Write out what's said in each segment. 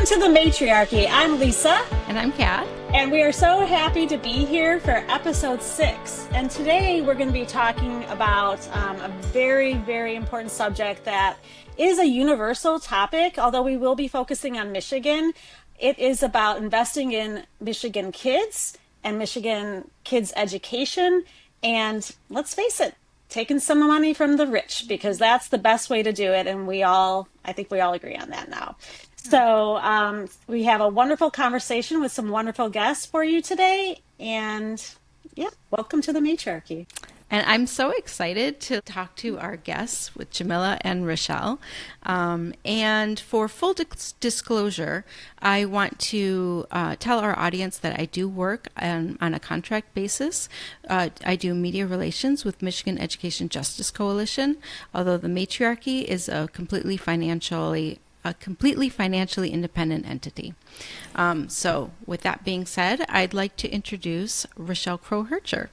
Welcome to the Matriarchy. I'm Lisa. And I'm Kat. And we are so happy to be here for episode 6. And today we're going to be talking about a very, very important subject that is a universal topic, although we will be focusing on Michigan. It is about investing in Michigan kids and Michigan kids' education. And let's face it, taking some money from the rich, because that's the best way to do it. And I think we all agree on that now. So we have a wonderful conversation with some wonderful guests for you today. And yeah, welcome to the Matriarchy. And I'm so excited to talk to our guests with Jamila and Rachelle. And for full disclosure, I want to tell our audience that I do work on a contract basis. I do media relations with Michigan Education Justice Coalition, although the Matriarchy is a completely financially independent entity. So with that being said, I'd like to introduce Rachelle Crow-Hercher.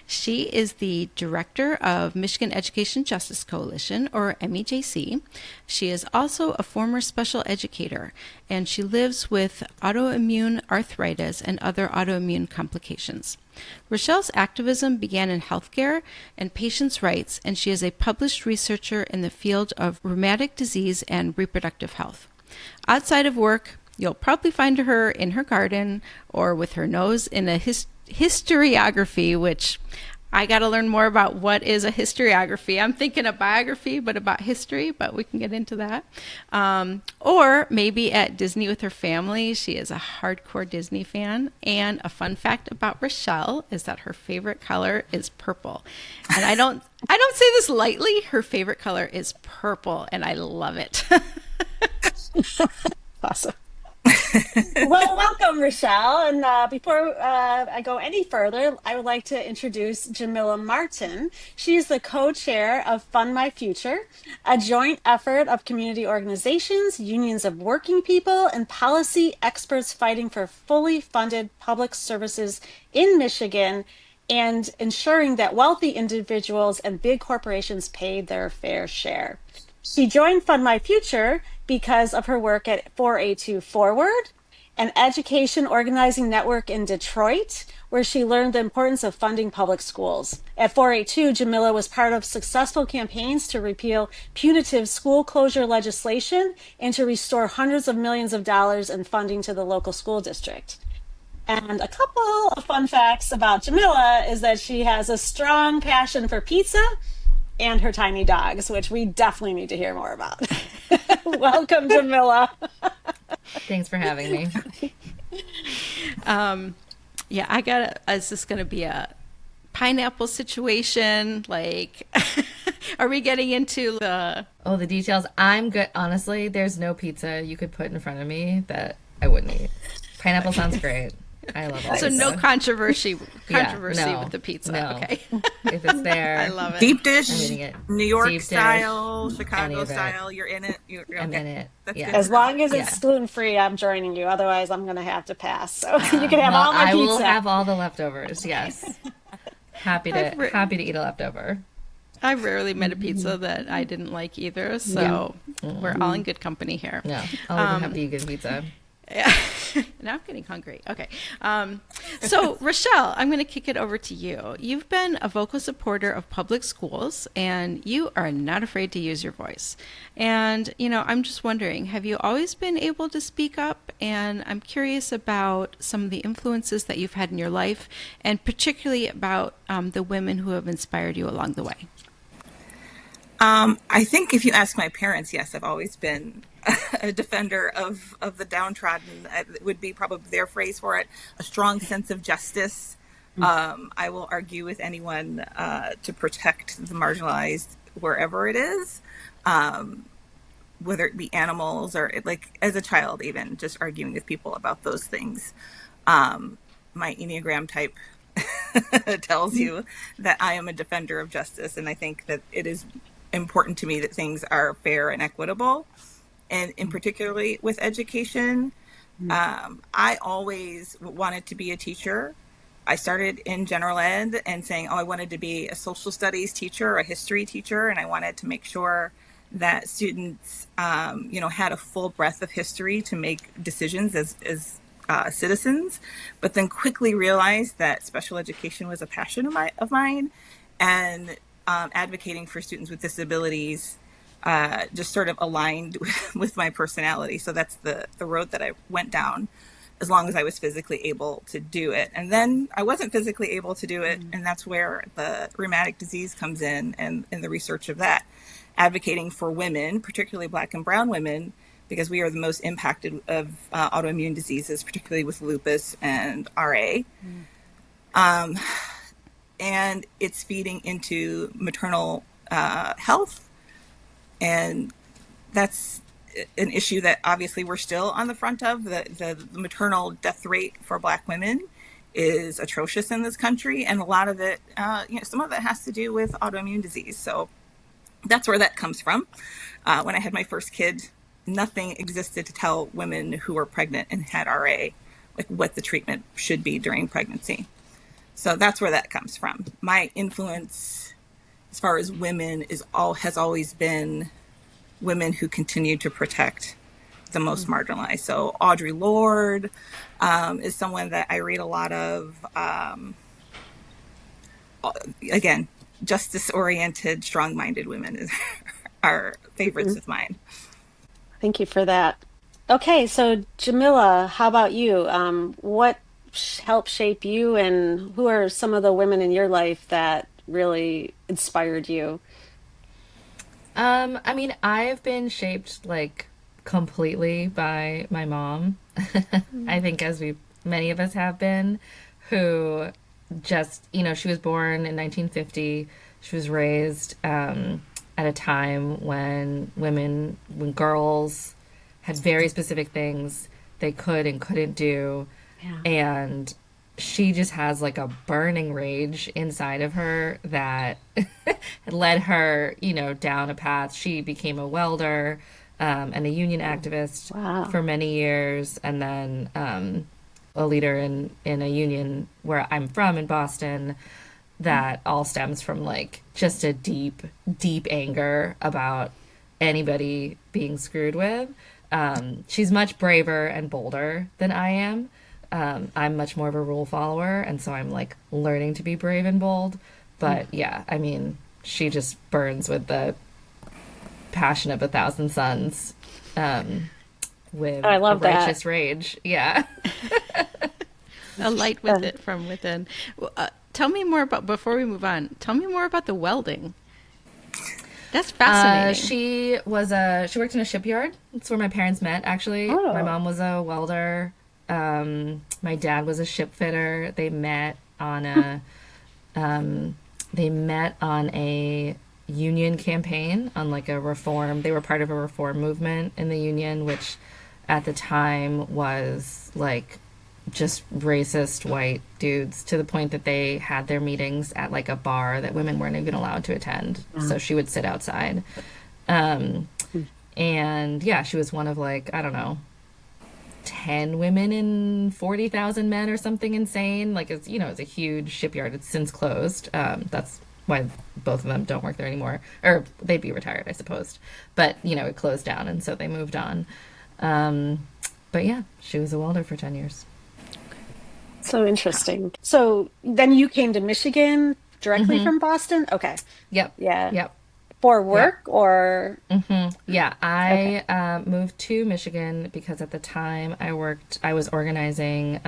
She is the director of Michigan Education Justice Coalition, or MEJC. She is also a former special educator, and she lives with autoimmune arthritis and other autoimmune complications. Rachelle's activism began in healthcare and patients' rights, and she is a published researcher in the field of rheumatic disease and reproductive health. Outside of work, you'll probably find her in her garden or with her nose in a historiography, which I got to learn more about what is a historiography. I'm thinking a biography, but about history, but we can get into that. Or maybe at Disney with her family. She is a hardcore Disney fan. And a fun fact about Rachelle is that her favorite color is purple. And I don't say this lightly. Her favorite color is purple, and I love it. Awesome. Well, welcome, Rachelle. And before I go any further, I would like to introduce Jamila Martin. She's the co-chair of Fund My Future, a joint effort of community organizations, unions of working people, and policy experts fighting for fully funded public services in Michigan and ensuring that wealthy individuals and big corporations paid their fair share. She joined Fund My Future because of her work at 4A2 Forward, an education organizing network in Detroit, where she learned the importance of funding public schools. At 4A2, Jamila was part of successful campaigns to repeal punitive school closure legislation and to restore hundreds of millions of dollars in funding to the local school district. And a couple of fun facts about Jamila is that she has a strong passion for pizza and her tiny dogs, which we definitely need to hear more about. Welcome, Jamila. Thanks for having me. Is this going to be a pineapple situation? Like, are we getting into the details? I'm good. Honestly, there's no pizza you could put in front of me that I wouldn't eat. Pineapple sounds great. I love it. So no controversy with the pizza. No. Okay. If it's there, I love it. Deep dish, I'm eating it. New York Deep Chicago dish, style. You're in it. I'm in it. That's yeah. good. As long as it's gluten-free, I'm joining you. Otherwise, I'm going to have to pass. So you can have all my I pizza. will have all the leftovers. Yes. Happy to eat a leftover. I rarely met a pizza that I didn't like either, so we're all in good company here. No, I'll have to eat good pizza. Yeah. Now I'm getting hungry. Okay. So, Rachelle, I'm going to kick it over to you. You've been a vocal supporter of public schools, and you are not afraid to use your voice. And, I'm just wondering, have you always been able to speak up? And I'm curious about some of the influences that you've had in your life, and particularly about the women who have inspired you along the way. I think if you ask my parents, yes, I've always been a defender of the downtrodden. It would be probably their phrase for it, a strong sense of justice. I will argue with anyone to protect the marginalized wherever it is, whether it be animals or as a child, even just arguing with people about those things. My Enneagram type tells you that I am a defender of justice, and I think that it is important to me that things are fair and equitable, and in particularly with education. I always wanted to be a teacher. I started in general ed and saying, I wanted to be a social studies teacher, a history teacher, and I wanted to make sure that students, had a full breadth of history to make decisions as citizens, but then quickly realized that special education was a passion of mine, and advocating for students with disabilities just sort of aligned with my personality. So that's the road that I went down, as long as I was physically able to do it. And then I wasn't physically able to do it, and that's where the rheumatic disease comes in, and the research of that, advocating for women, particularly Black and Brown women, because we are the most impacted of autoimmune diseases, particularly with lupus and RA. And it's feeding into maternal health. And that's an issue that obviously we're still on the front of. The maternal death rate for Black women is atrocious in this country. And a lot of it, some of it has to do with autoimmune disease. So that's where that comes from. When I had my first kid, nothing existed to tell women who were pregnant and had RA, like what the treatment should be during pregnancy. So that's where that comes from. My influence as far as women has always been women who continue to protect the most marginalized. So Audre Lorde is someone that I read a lot of. Again, justice-oriented, strong-minded women are favorites of mine. Thank you for that. Okay, so Jamila, how about you? What helped shape you, and who are some of the women in your life that really inspired you? I mean, I've been shaped like completely by my mom. I think many of us have been, who just, she was born in 1950. She was raised at a time when girls had very specific things they could and couldn't do. Yeah. And she just has like a burning rage inside of her that led her, down a path. She became a welder and a union activist Wow. for many years, and then a leader in a union where I'm from in Boston. That all stems from like just a deep, deep anger about anybody being screwed with. She's much braver and bolder than I am. I'm much more of a rule follower, and so I'm like learning to be brave and bold. But yeah, I mean, she just burns with the passion of 1,000 suns, with I love a righteous rage. Yeah. A light with it from within. Tell me more about, before we move on, tell me more about the welding. That's fascinating. She worked in a shipyard. That's where my parents met, actually. Oh. My mom was a welder. My dad was a ship fitter. They met on a union campaign, on like a reform. They were part of a reform movement in the union, which at the time was like just racist white dudes, to the point that they had their meetings at like a bar that women weren't even allowed to attend. So she would sit outside. And yeah, she was one of like, I don't know, 10 women in 40,000 men or something insane. Like, it's a huge shipyard. It's since closed. That's why both of them don't work there anymore, or they'd be retired, I suppose. But, it closed down, and so they moved on. But yeah, she was a welder for 10 years. So interesting. So then you came to Michigan directly from Boston? Okay. Yep. Yeah. Yep. For work or? Yeah, I moved to Michigan because at the time I was organizing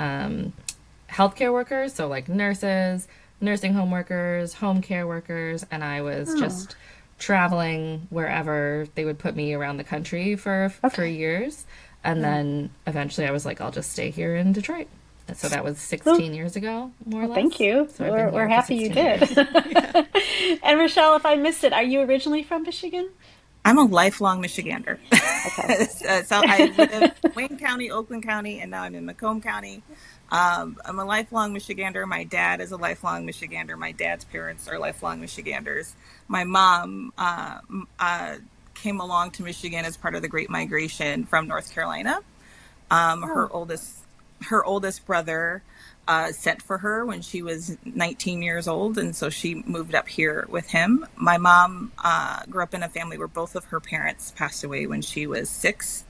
healthcare workers, so like nurses, nursing home workers, home care workers, and I was just traveling wherever they would put me around the country for years. And then eventually I was like, I'll just stay here in Detroit. So that was 16 years ago, more or less. Thank you. So We're happy you did. And Rachelle, if I missed it, are you originally from Michigan? I'm a lifelong Michigander. Okay. So I live in Wayne County, Oakland County, and now I'm in Macomb County. I'm a lifelong Michigander. My dad is a lifelong Michigander. My dad's parents are lifelong Michiganders. My mom came along to Michigan as part of the Great Migration from North Carolina. Her oldest brother sent for her when she was 19 years old, and so she moved up here with him. My mom grew up in a family where both of her parents passed away when she was 6.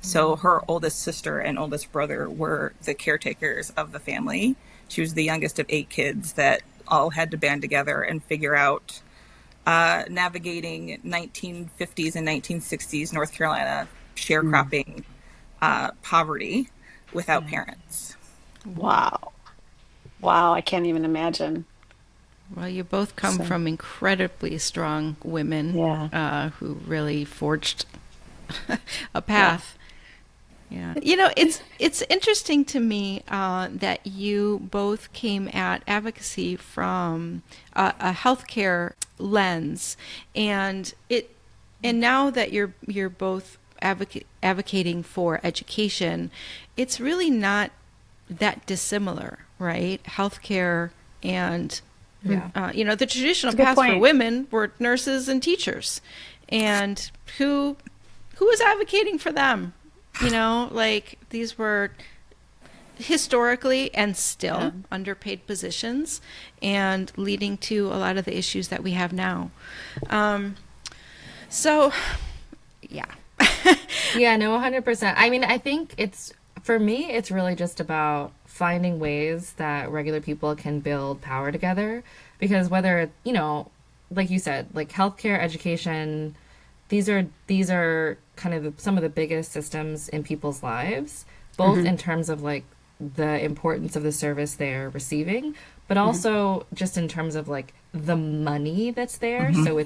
So her oldest sister and oldest brother were the caretakers of the family. She was the youngest of 8 kids that all had to band together and figure out navigating 1950s and 1960s North Carolina sharecropping poverty without parents. Wow. Wow, I can't even imagine. Well, you both come from incredibly strong women who really forged a path. Yeah. You know, it's interesting to me that you both came at advocacy from a healthcare lens, and now that you're both advocating for education, it's really not that dissimilar, right? Healthcare and the traditional paths for women were nurses and teachers, and who was advocating for them? You know, like these were historically and still underpaid positions, and leading to a lot of the issues that we have now. So, yeah. Yeah, no, 100%. I mean, I think for me, it's really just about finding ways that regular people can build power together. Because whether, like you said, like healthcare, education, these are kind of some of the biggest systems in people's lives, both in terms of like the importance of the service they're receiving, but also just in terms of like the money that's there. So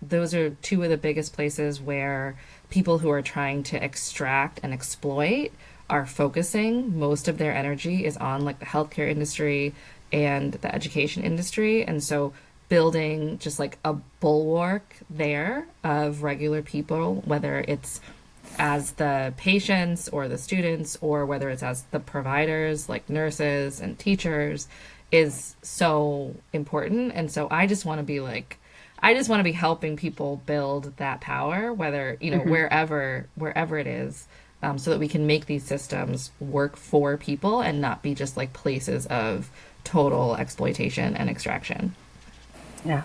those are two of the biggest places where people who are trying to extract and exploit are focusing. Most of their energy is on like the healthcare industry and the education industry. And so building just like a bulwark there of regular people, whether it's as the patients or the students, or whether it's as the providers like nurses and teachers, is so important. And so I just want to be helping people build that power, whether, wherever it is, so that we can make these systems work for people and not be just like places of total exploitation and extraction. Yeah.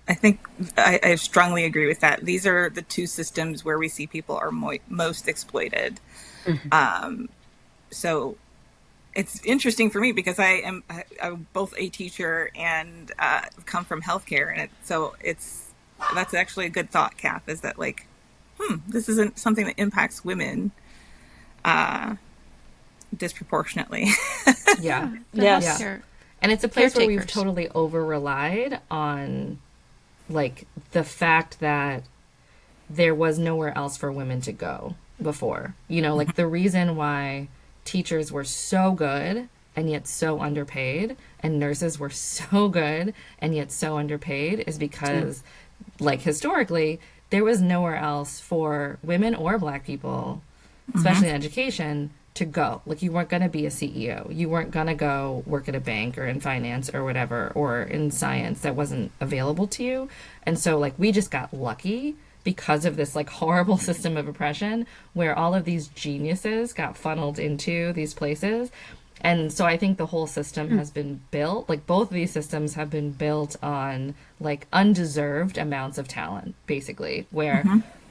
I think I strongly agree with that. These are the two systems where we see people are most exploited. So it's interesting for me because I'm both a teacher and come from healthcare, and that's actually a good thought, Kath, is that like, this isn't something that impacts women disproportionately. Yeah. Yes. Yeah. And it's a place where we've totally over-relied on, like, the fact that there was nowhere else for women to go before. Like, the reason why teachers were so good and yet so underpaid, and nurses were so good and yet so underpaid, is because, like, historically, there was nowhere else for women or Black people, especially in education, to go. Like, you weren't going to be a CEO. You weren't going to go work at a bank or in finance or whatever, or in science. That wasn't available to you. And so, like, we just got lucky because of this, like, horrible system of oppression where all of these geniuses got funneled into these places. And so I think the whole system has been built, like, both of these systems have been built on, like, undeserved amounts of talent, basically, where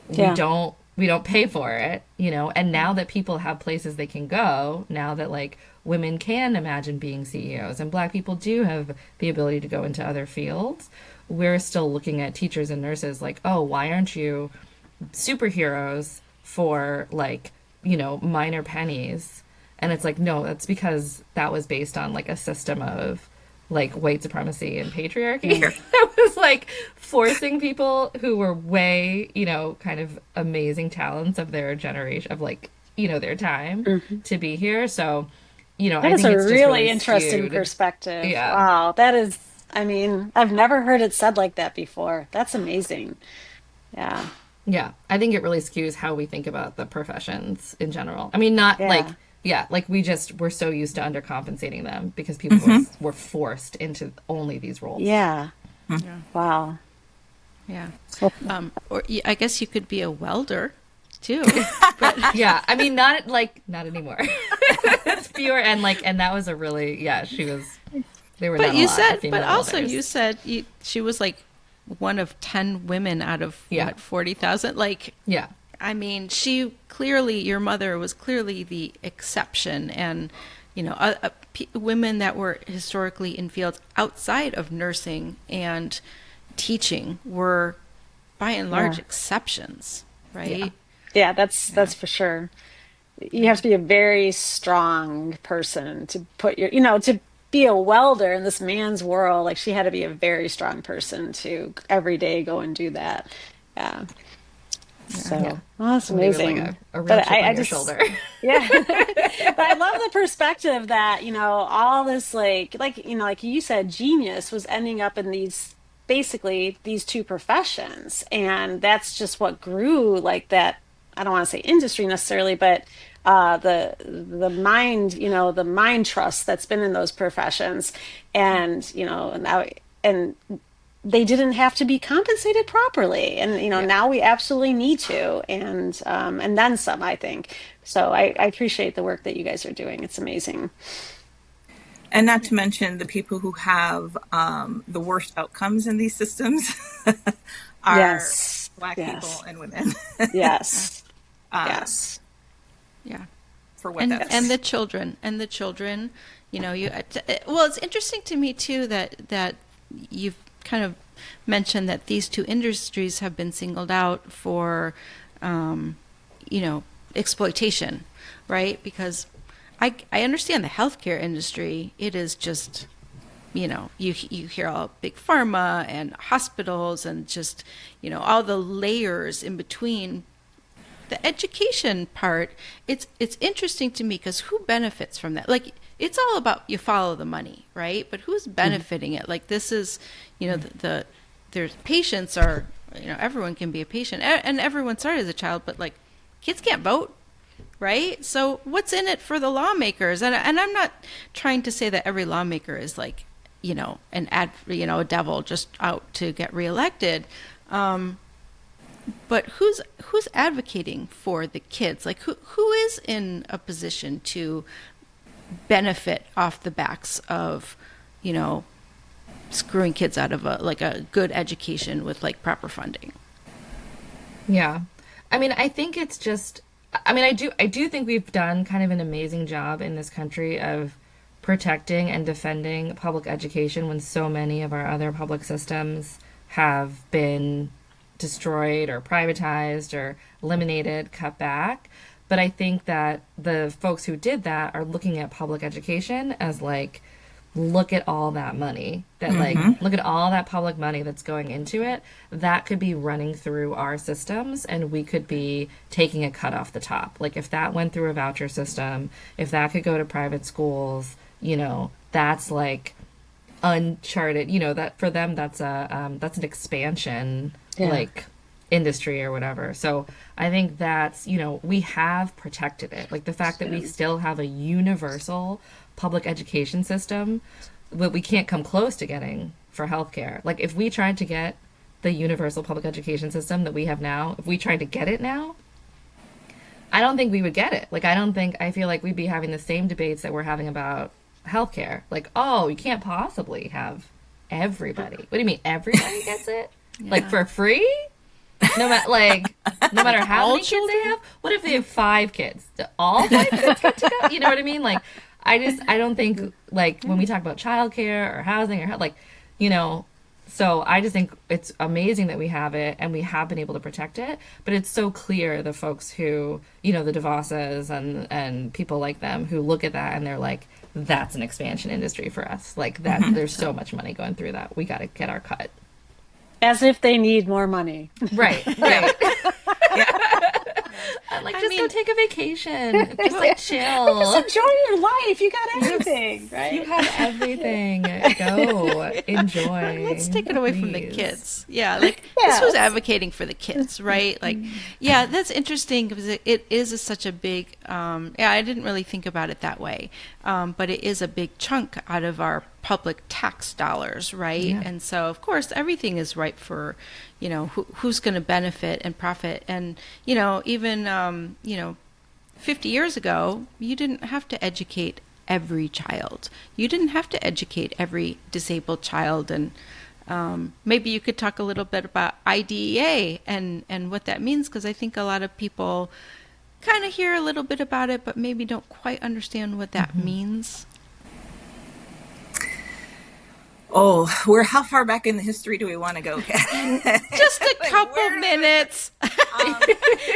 we don't pay for it, and now that people have places they can go, now that like women can imagine being CEOs and Black people do have the ability to go into other fields, we're still looking at teachers and nurses like, oh, why aren't you superheroes for like, minor pennies? And it's like, no, that's because that was based on like a system of like white supremacy and patriarchy. It was like forcing people who were way, kind of amazing talents of their generation, of like, their time to be here. So, that I is think a it's really just interesting skewed. perspective. Yeah. Wow. That is, I mean, I've never heard it said like that before. That's amazing. Yeah. Yeah. I think it really skews how we think about the professions in general. I mean, not like, like we're so used to undercompensating them because people were forced into only these roles. Yeah. Wow. Yeah. Or I guess you could be a welder too. But yeah, I mean, not anymore. fewer, and that was a really, yeah, there were But not a you lot of said, but female also elders. you said she was like one of 10 women out of Yeah. what, 40,000? Like, Yeah. I mean, she clearly, your mother was clearly the exception, and women that were historically in fields outside of nursing and teaching were by and large Yeah. exceptions, Yeah. right? Yeah, that's for sure. You have to be a very strong person to put to be a welder in this man's world. Like she had to be a very strong person to every day go and do that. Yeah. Yeah. So, well, that's Somebody with like amazing. a real But chip on I your just, shoulder. yeah. But I love the perspective that, all this like you said, genius was ending up in basically these two professions. And that's just what grew like that. I don't want to say industry necessarily, but the mind, the mind trust that's been in those professions. And, now and they didn't have to be compensated properly, and Yeah. now we absolutely need to, and then some, I think. So I appreciate the work that you guys are doing. It's amazing. And not to mention the people who have the worst outcomes in these systems are Yes, Black people yes, and women. Yeah. yes, uh, yes, Yeah. for what And that's. the children, well, it's interesting to me too that you've kind of mentioned that these two industries have been singled out for um, exploitation, right? Because I understand the healthcare industry. It is just, you hear all big pharma and hospitals and just, all the layers in between. The education part, it's interesting to me because who benefits from that? Like, it's all about you follow the money, right? But who's benefiting it? Like, this is, there's patients are, everyone can be a patient, and everyone started as a child, but like, kids can't vote, right? So what's in it for the lawmakers? And I'm not trying to say that every lawmaker is like, a devil just out to get reelected. But who's advocating for the kids? Like, who is in a position to benefit off the backs of, screwing kids out of a good education with like proper funding? Yeah. I mean, I think it's just, I do think we've done kind of an amazing job in this country of protecting and defending public education when so many of our other public systems have been destroyed or privatized or eliminated, cut back. But I think that the folks who did that are looking at public education as like, look at all that money that look at all that public money that's going into it. That could be running through our systems and we could be taking a cut off the top. Like if that went through a voucher system, if that could go to private schools, that's like uncharted, that for them that's an expansion yeah, like industry or whatever. So I think that's, we have protected it. Like the fact that we still have a universal public education system, but we can't come close to getting for healthcare. Like if we tried to get the universal public education system that we have now, if we tried to get it now, I don't think we would get it. Like I feel like we'd be having the same debates that we're having about healthcare. Like, oh, you can't possibly have everybody. What do you mean everybody gets it? Like for free? No matter how All many kids they children? have. What if they have 5 kids? Do all 5 kids get to go? You know what I mean? Like, I don't think like when we talk about childcare or housing or so I just think it's amazing that we have it and we have been able to protect it. But it's so clear the folks who, the DeVosses and people like them who look at that and they're like, that's an expansion industry for us. Like that, there's so much money going through that. We got to get our cut. as if they need more money. Right, right. Yeah. I'm like, I just go mean- take a vacation. Just like Just chill. enjoy your life. You got everything, right? You have everything. Go. Enjoy. Let's take it away from the Please. kids. Yeah, like Yeah. this was advocating for the kids, right? Like, yeah, that's interesting because it is such a big. Yeah, I didn't really think about it that way, but it is a big chunk out of our public tax dollars, right? Yeah. And so, of course, everything is ripe for, who's going to benefit and profit, and even 50 years ago, you didn't have to educate every child. You didn't have to educate every disabled child. And maybe you could talk a little bit about IDEA and what that means, because I think a lot of people kind of hear a little bit about it, but maybe don't quite understand what that means. Oh, how far back in the history do we want to go? Just a Like, couple where minutes. no,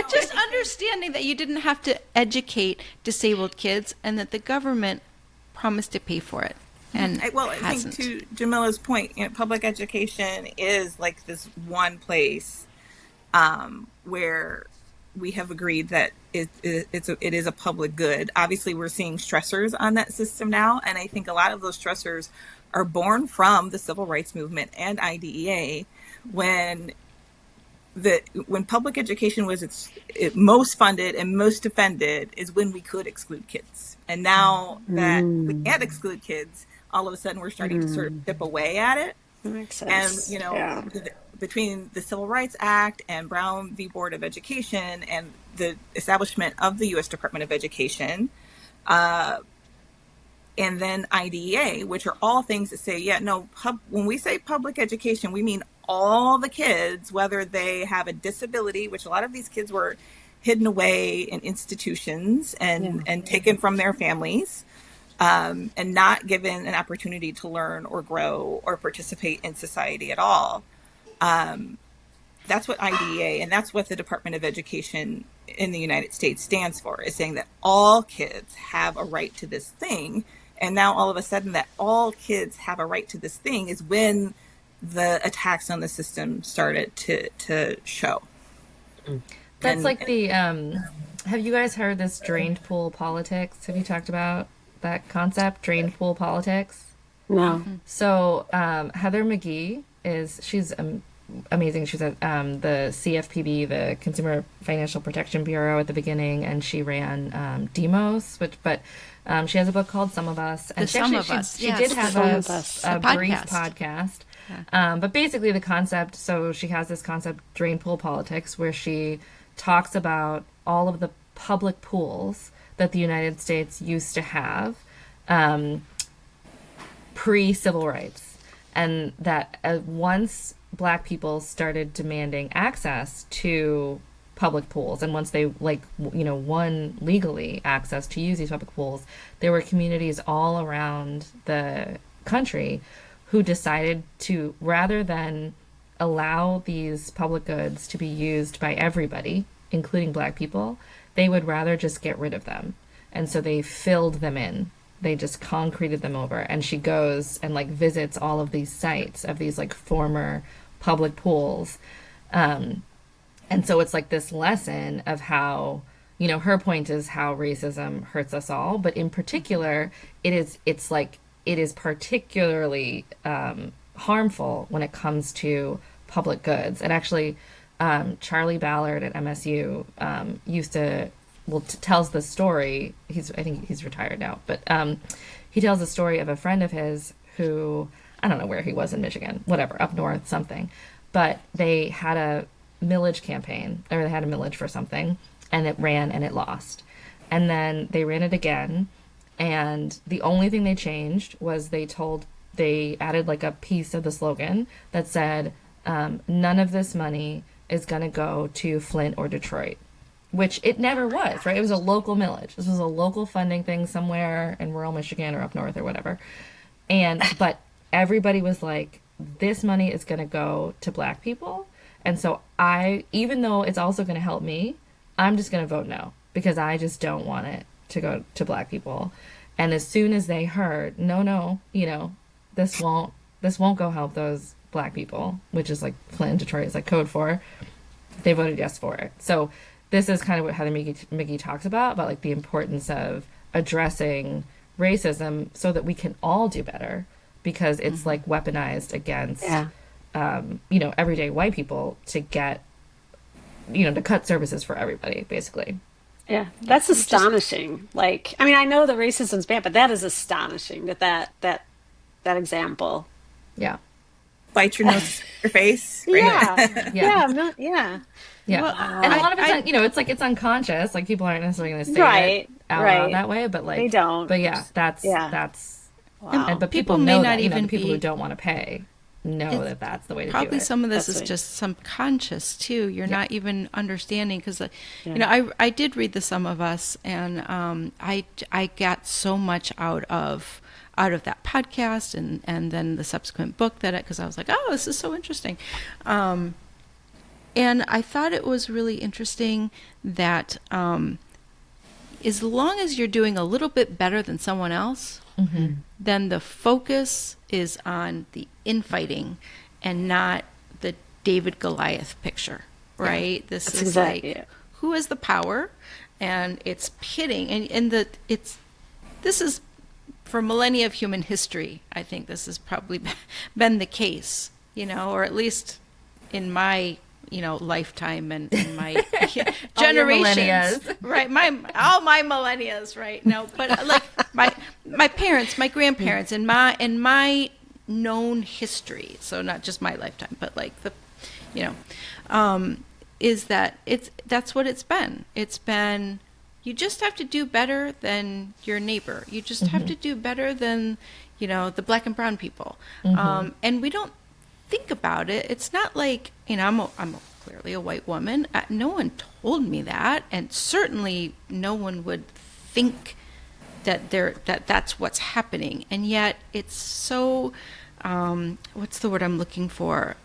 Just understanding that you didn't have to educate disabled kids and that the government promised to pay for it and I think hasn't. to Jamila's point, public education is like this one place where we have agreed that it is a public good. Obviously, we're seeing stressors on that system now, and I think a lot of those stressors are born from the civil rights movement and IDEA when when public education was most funded and most defended is when we could exclude kids. And now that we can't exclude kids, all of a sudden we're starting to sort of chip away at it. That makes And, sense. Yeah. between the Civil Rights Act and Brown v. Board of Education and the establishment of the U.S. Department of Education, and then IDEA, which are all things that say, yeah, no, when we say public education, we mean all the kids, whether they have a disability, which a lot of these kids were hidden away in institutions and taken from their families, and not given an opportunity to learn or grow or participate in society at all. That's what IDEA and that's what the Department of Education in the United States stands for, is saying that all kids have a right to this thing. And now all of a sudden that all kids have a right to this thing is when the attacks on the system started to show. That's And- like the have you guys heard this drained pool politics? Have you talked about that concept, drained pool politics? No. So Heather McGee she's amazing. She's at the CFPB, the Consumer Financial Protection Bureau, at the beginning, and she ran Demos, but she has a book called Some of Us, and The Some of Us, she yes. did have Some of Us. a A brief podcast. podcast. But basically the concept, so she has this concept, drain pool politics, where she talks about all of the public pools that the United States used to have pre-civil rights, and that once Black people started demanding access to public pools, and once they won legally access to use these public pools, there were communities all around the country who decided to, rather than allow these public goods to be used by everybody, including Black people, they would rather just get rid of them. And so they filled them in. They just concreted them over. And she goes and visits all of these sites of these former public pools. And so it's this lesson of how, her point is how racism hurts us all, but in particular, it is particularly harmful when it comes to public goods. And actually, Charlie Ballard at MSU tells the story. I think he's retired now, but he tells the story of a friend of his who, I don't know where he was in Michigan, whatever, up north, something, but they had a millage campaign, or they had a millage for something, and it ran and it lost. And then they ran it again, and the only thing they changed was they added a piece of the slogan that said, none of this money is going to go to Flint or Detroit, which it never was, right? It was a local millage. This was a local funding thing somewhere in rural Michigan or up north or whatever. But everybody was like, this money is going to go to Black people. And so even though it's also going to help me, I'm just going to vote no, because I just don't want it to go to Black people. And as soon as they heard, no, this won't go help those Black people, which is Flint, Detroit is code for, they voted yes for it. So this is kind of what Heather McGee talks about the importance of addressing racism so that we can all do better, because it's weaponized against everyday white people to get to cut services for everybody, basically. Yeah, that's astonishing. I know the racism's bad, but that is astonishing that example. Yeah. bite your nose to spite your face, right? Yeah. Yeah. Yeah. Yeah. Well, And a Wow. lot of it's, it's like it's unconscious. Like people aren't necessarily going to say it Right. out loud Right. that way, but They like, don't. but yeah, Yeah. that's, and and Wow. but people people may know not that, the even people who be. don't want to pay know It's that that's the way to do probably it. some of this That's is right. just subconscious too. You're Yeah. not even understanding because, Yeah. I did read the Sum of Us, and I got so much out of that podcast and then the subsequent book that because I was like, oh, this is so interesting. And I thought it was really interesting that as long as you're doing a little bit better than someone else, then the focus is on the infighting and not the David Goliath picture, right? This That's is exactly like it. who has the power, and it's pitting, this is for millennia of human history. I think this has probably been the case, or at least in my lifetime and in my All your generations, millennias. right? All my millennias, right? No, but like my parents, my grandparents, and my known history. So not just my lifetime, but like you know, is that that's what it's been. It's been you just have to do better than your neighbor. You just have to do better than the black and brown people, and we don't think about it. It's not like I'm clearly a white woman. No one told me that, and certainly no one would think that that's what's happening. And yet it's so what's the word I'm looking for?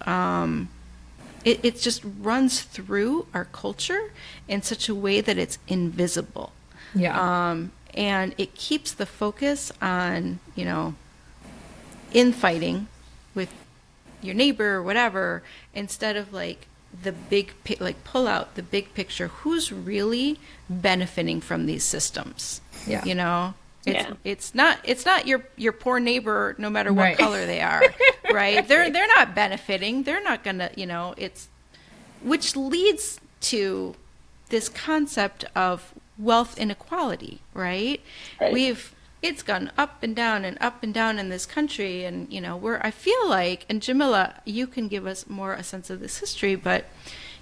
It just runs through our culture in such a way that it's invisible. Yeah. And it keeps the focus on infighting with your neighbor or whatever, instead of like the pull out the big picture. Who's really benefiting from these systems? Yeah. It's not your poor neighbor, no matter what Right. color they are, right? They're not benefiting. They're not gonna, it's which leads to this concept of wealth inequality, right? Right. It's gone up and down in this country, and I feel like, and Jamila, you can give us more a sense of this history, but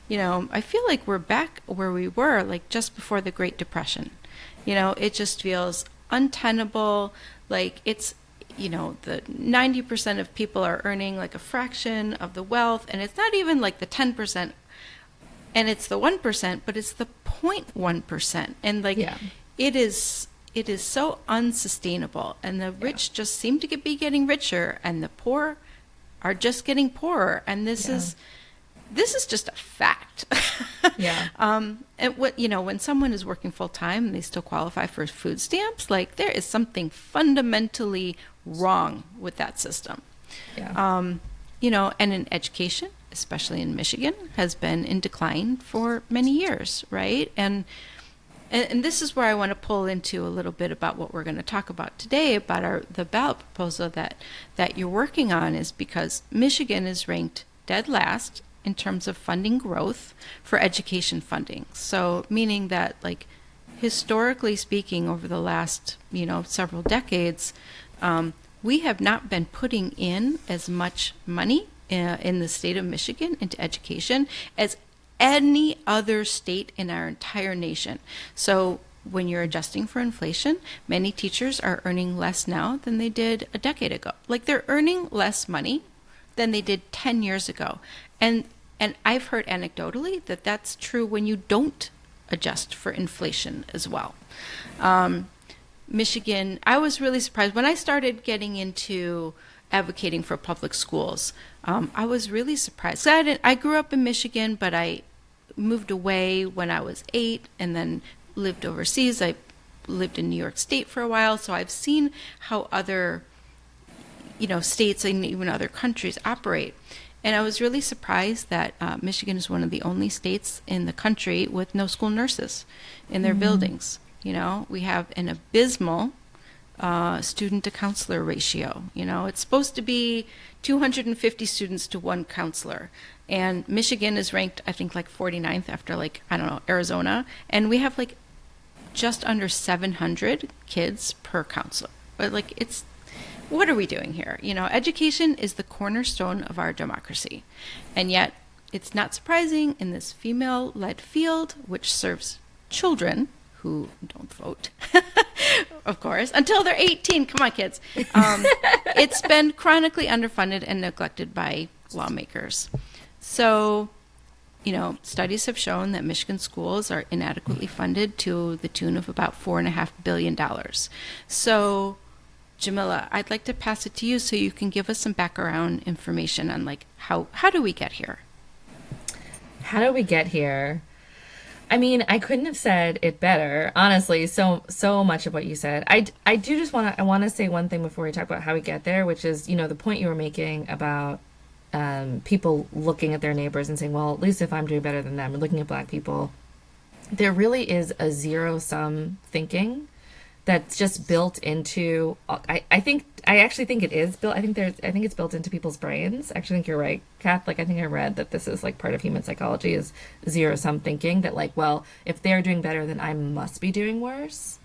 I feel like we're back where we were like just before the Great Depression. It just feels untenable. Like it's the 90% of people are earning like a fraction of the wealth, and it's not even like the 10%, and it's the 1%, but it's the 0.1%, and like Yeah. it is so unsustainable, and the rich just seem to be getting richer, and the poor are just getting poorer, and this is just a fact. Yeah. And when someone is working full time and they still qualify for food stamps, like there is something fundamentally wrong with that system. Yeah. And in education, especially in Michigan, has been in decline for many years, right? And this is where I want to pull into a little bit about what we're going to talk about today, about the ballot proposal that you're working on, is because Michigan is ranked dead last in terms of funding growth for education funding. So meaning that, like, historically speaking, over the last several decades, we have not been putting in as much money in the state of Michigan into education as any other state in our entire nation. So when you're adjusting for inflation, many teachers are earning less now than they did a decade ago. Like they're earning less money than they did 10 years ago. And I've heard anecdotally that that's true when you don't adjust for inflation as well. Michigan, I was really surprised when I started getting into advocating for public schools. I was really surprised. I grew up in Michigan, but I moved away when I was 8 and then lived overseas. I lived in New York State for a while, so I've seen how other states and even other countries operate. And I was really surprised that Michigan is one of the only states in the country with no school nurses in their buildings. We have an abysmal student to counselor ratio. It's supposed to be 250 students to one counselor. And Michigan is ranked, I think, like 49th after, like, I don't know, Arizona. And we have like just under 700 kids per counselor. But like what are we doing here? Education is the cornerstone of our democracy. And yet, it's not surprising in this female-led field, which serves children who don't vote, of course, until they're 18. Come on, kids. It's been chronically underfunded and neglected by lawmakers. So, studies have shown that Michigan schools are inadequately funded to the tune of about $4.5 billion. So, Jamila, I'd like to pass it to you so you can give us some background information on how do we get here? How do we get here? I mean, I couldn't have said it better, honestly. So much of what you said. I do just want to say one thing before we talk about how we get there, which is, the point you were making about people looking at their neighbors and saying, well, at least if I'm doing better than them, or looking at Black people, there really is a zero-sum thinking that's just built into. I actually think it is built. I think it's built into people's brains. I actually think you're right, Kath. I think I read that this is part of human psychology is zero-sum thinking, that well, if they're doing better, then I must be doing worse,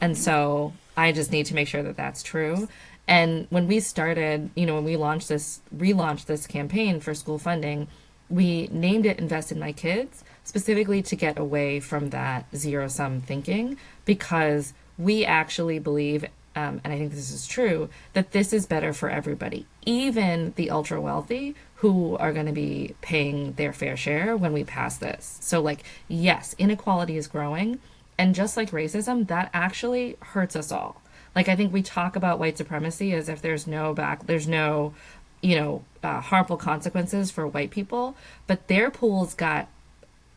and so I just need to make sure that that's true. And when we started, when we relaunched this campaign for school funding, we named it Invest in My Kids, specifically to get away from that zero-sum thinking, because we actually believe, and I think this is true, that this is better for everybody, even the ultra wealthy who are going to be paying their fair share when we pass this. So yes, inequality is growing. And just like racism, that actually hurts us all. I think we talk about white supremacy as if there's no harmful consequences for white people, but their pools got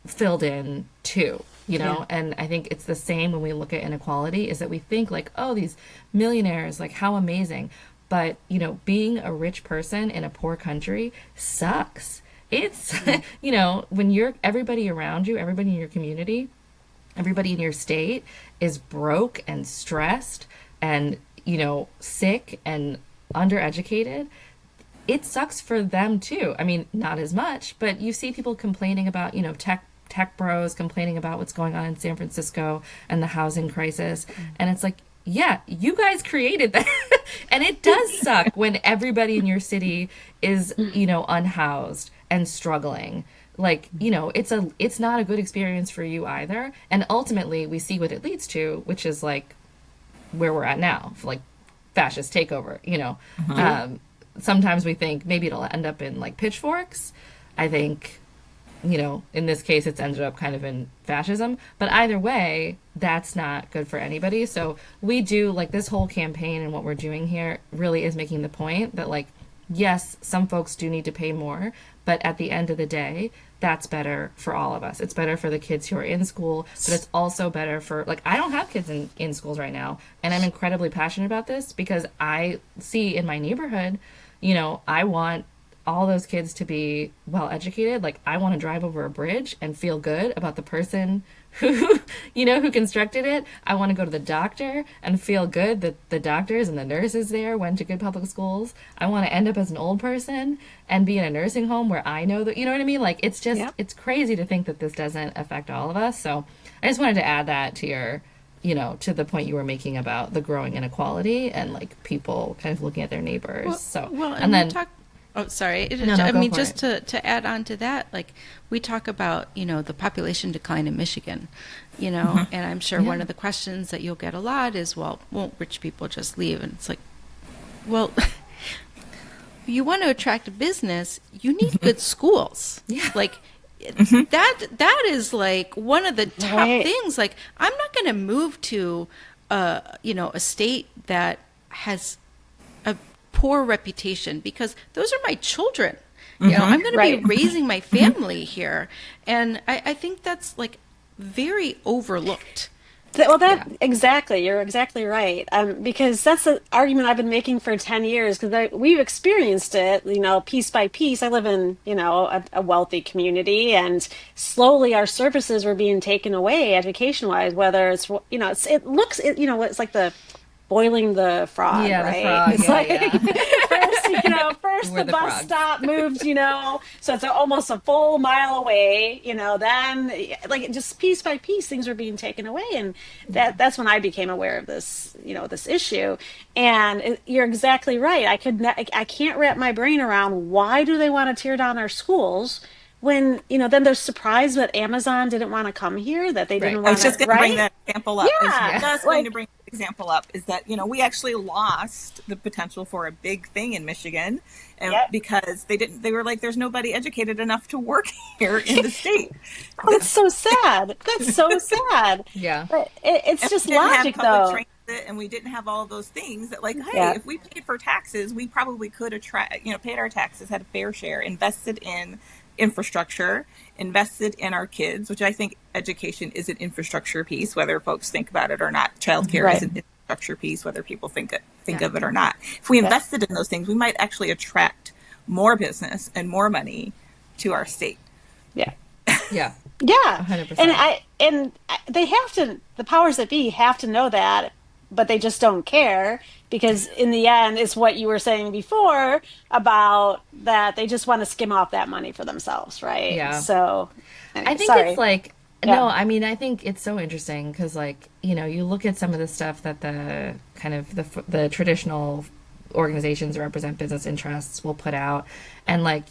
filled in too. Yeah. And I think it's the same when we look at inequality, is that we think oh, these millionaires, how amazing. But, being a rich person in a poor country sucks. It's, when everybody around you, everybody in your community, everybody in your state is broke and stressed and, sick and undereducated, it sucks for them too. I mean, not as much, but you see people complaining about, tech bros complaining about what's going on in San Francisco and the housing crisis. And it's yeah, you guys created that. And it does suck when everybody in your city is, unhoused and struggling. It's not a good experience for you either. And ultimately we see what it leads to, which is where we're at now, fascist takeover, sometimes we think maybe it'll end up in pitchforks. I think, in this case, it's ended up kind of in fascism. But either way, that's not good for anybody. So we do, this whole campaign and what we're doing here really is making the point that, yes, some folks do need to pay more. But at the end of the day, that's better for all of us. It's better for the kids who are in school, but it's also better for, I don't have kids in schools right now. And I'm incredibly passionate about this because I see in my neighborhood, I want all those kids to be well educated. I want to drive over a bridge and feel good about the person who constructed it. I want to go to the doctor and feel good that the doctors and the nurses there went to good public schools. I want to end up as an old person and be in a nursing home where I know that, you know what I mean? It's just, Yep. It's crazy to think that this doesn't affect all of us. So I just wanted to add that to your, to the point you were making about the growing inequality and people kind of looking at their neighbors. And then oh, sorry. No, I mean, go just for it. to add on to that, we talk about, the population decline in Michigan, and I'm sure one of the questions that you'll get a lot is, well, won't rich people just leave? And it's well, you want to attract a business, you need good schools. Yeah. That is one of the top things. I'm not going to move to, a state that has a poor reputation because those are my children. I'm going to be raising my family here. And I think that's very overlooked. Exactly. You're exactly right. Because that's the argument I've been making for 10 years because we've experienced it, piece by piece. I live in, a wealthy community and slowly our services were being taken away education wise, whether it's, it's boiling the frog, Yeah, the right? frog. It's Yeah, like yeah. first, first We're the the bus frogs. stop moved, so it's almost a full mile away, then like just piece by piece things were being taken away. And that's when I became aware of this, this issue. And you're exactly right. I can't wrap my brain around why do they want to tear down our schools when, then they're surprised that Amazon didn't want to come here, that they Right. didn't I want was to, just going to bring right? that example up. I was Yeah. Yeah. just going to Like, bring the example up is that, we actually lost the potential for a big thing in Michigan, and yep. because they were like, there's nobody educated enough to work here in the state. That's so sad. That's so sad. Yeah. But it's And just we didn't have logic, public though. transit, and we didn't have all of those things that, like, hey, Yeah. if we paid for taxes, we probably could attract, paid our taxes, had a fair share, invested in infrastructure, invested in our kids, which I think education is an infrastructure piece, whether folks think about it or not. Childcare is Right. an infrastructure piece, whether people think Yeah. of it or not. If we Yeah. invested in those things, we might actually attract more business and more money to our state. Yeah. Yeah. Yeah. And 100%. they have to, the powers that be have to know that, but they just don't care because in the end, it's what you were saying before about that they just want to skim off that money for themselves, right? Yeah. So, I anyway, think it's sorry. like, Yeah. no, I mean, I think it's so interesting because, like, you look at some of the stuff that the kind of the traditional organizations that represent business interests will put out. And, like,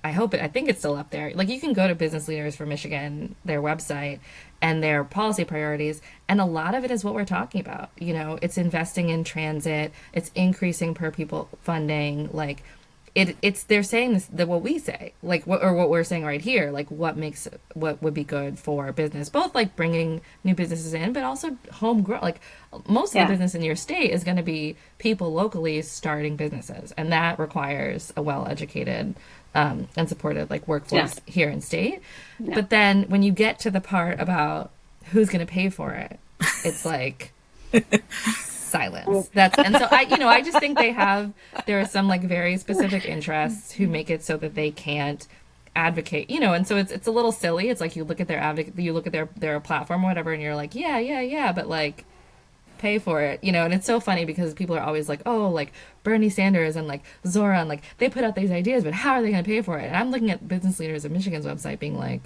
I think it's still up there. Like, you can go to Business Leaders for Michigan, their website, and their policy priorities. And a lot of it is what we're talking about. It's investing in transit, it's increasing per pupil funding, like, it's they're saying this that what we say like what we're saying right here, like what would be good for business, both like bringing new businesses in but also homegrown, like most of the Yeah. business in your state is going to be people locally starting businesses, and that requires a well-educated and supported like workforce Yeah. here in state. Yeah. But then when you get to the part about who's going to pay for it, it's like silence. And so I just think there are some like very specific interests who make it so that they can't advocate, and so it's a little silly. It's like you look at their platform or whatever, and you're like, yeah, but like pay for it, and it's so funny because people are always like, oh, like Bernie Sanders and like Zora, and like they put out these ideas, but how are they going to pay for it? And I'm looking at Business Leaders of Michigan's website being like,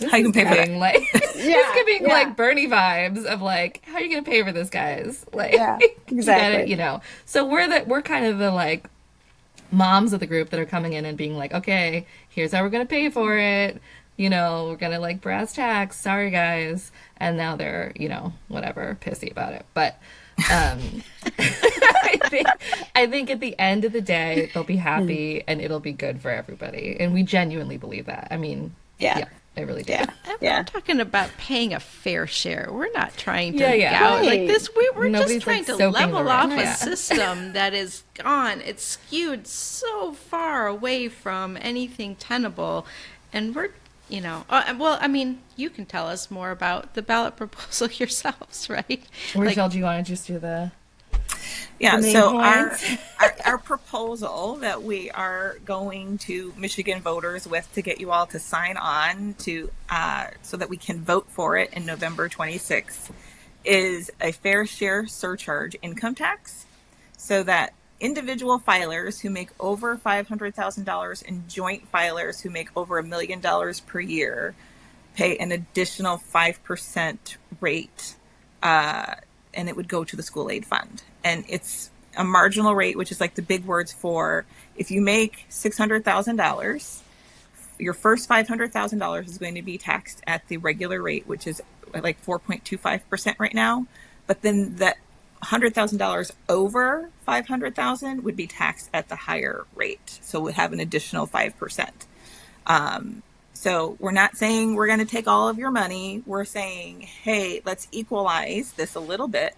How you can pay for that? like this could be Yeah. like Bernie vibes of like, how are you gonna pay for this, guys? Like, Yeah, you get exactly. it. So we're kind of the like moms of the group that are coming in and being like, okay, here's how we're gonna pay for it. We're gonna like brass tacks. Sorry, guys. And now they're whatever pissy about it, but. I think at the end of the day they'll be happy and it'll be good for everybody, and we genuinely believe that. I mean, Yeah. I really do. Yeah. And Yeah. we're talking about paying a fair share. We're not trying to Yeah. gouge like Right. this. We're Nobody's, just trying like, to soaking level the off rich. a Yeah. system that is gone. It's skewed so far away from anything tenable. And we're, well, I mean, you can tell us more about the ballot proposal yourselves, right? Rachelle, do you want to just do the main So points? our proposal that we are going to Michigan voters with to get you all to sign on to so that we can vote for it in November 26th is a fair share surcharge income tax, so that individual filers who make over $500,000 and joint filers who make over $1 million per year pay an additional 5% rate, and it would go to the school aid fund. And it's a marginal rate, which is like the big words for if you make $600,000, your first $500,000 is going to be taxed at the regular rate, which is like 4.25% right now. But then that $100,000 over 500,000 would be taxed at the higher rate. So we'd have an additional 5%. So we're not saying we're going to take all of your money. We're saying, hey, let's equalize this a little bit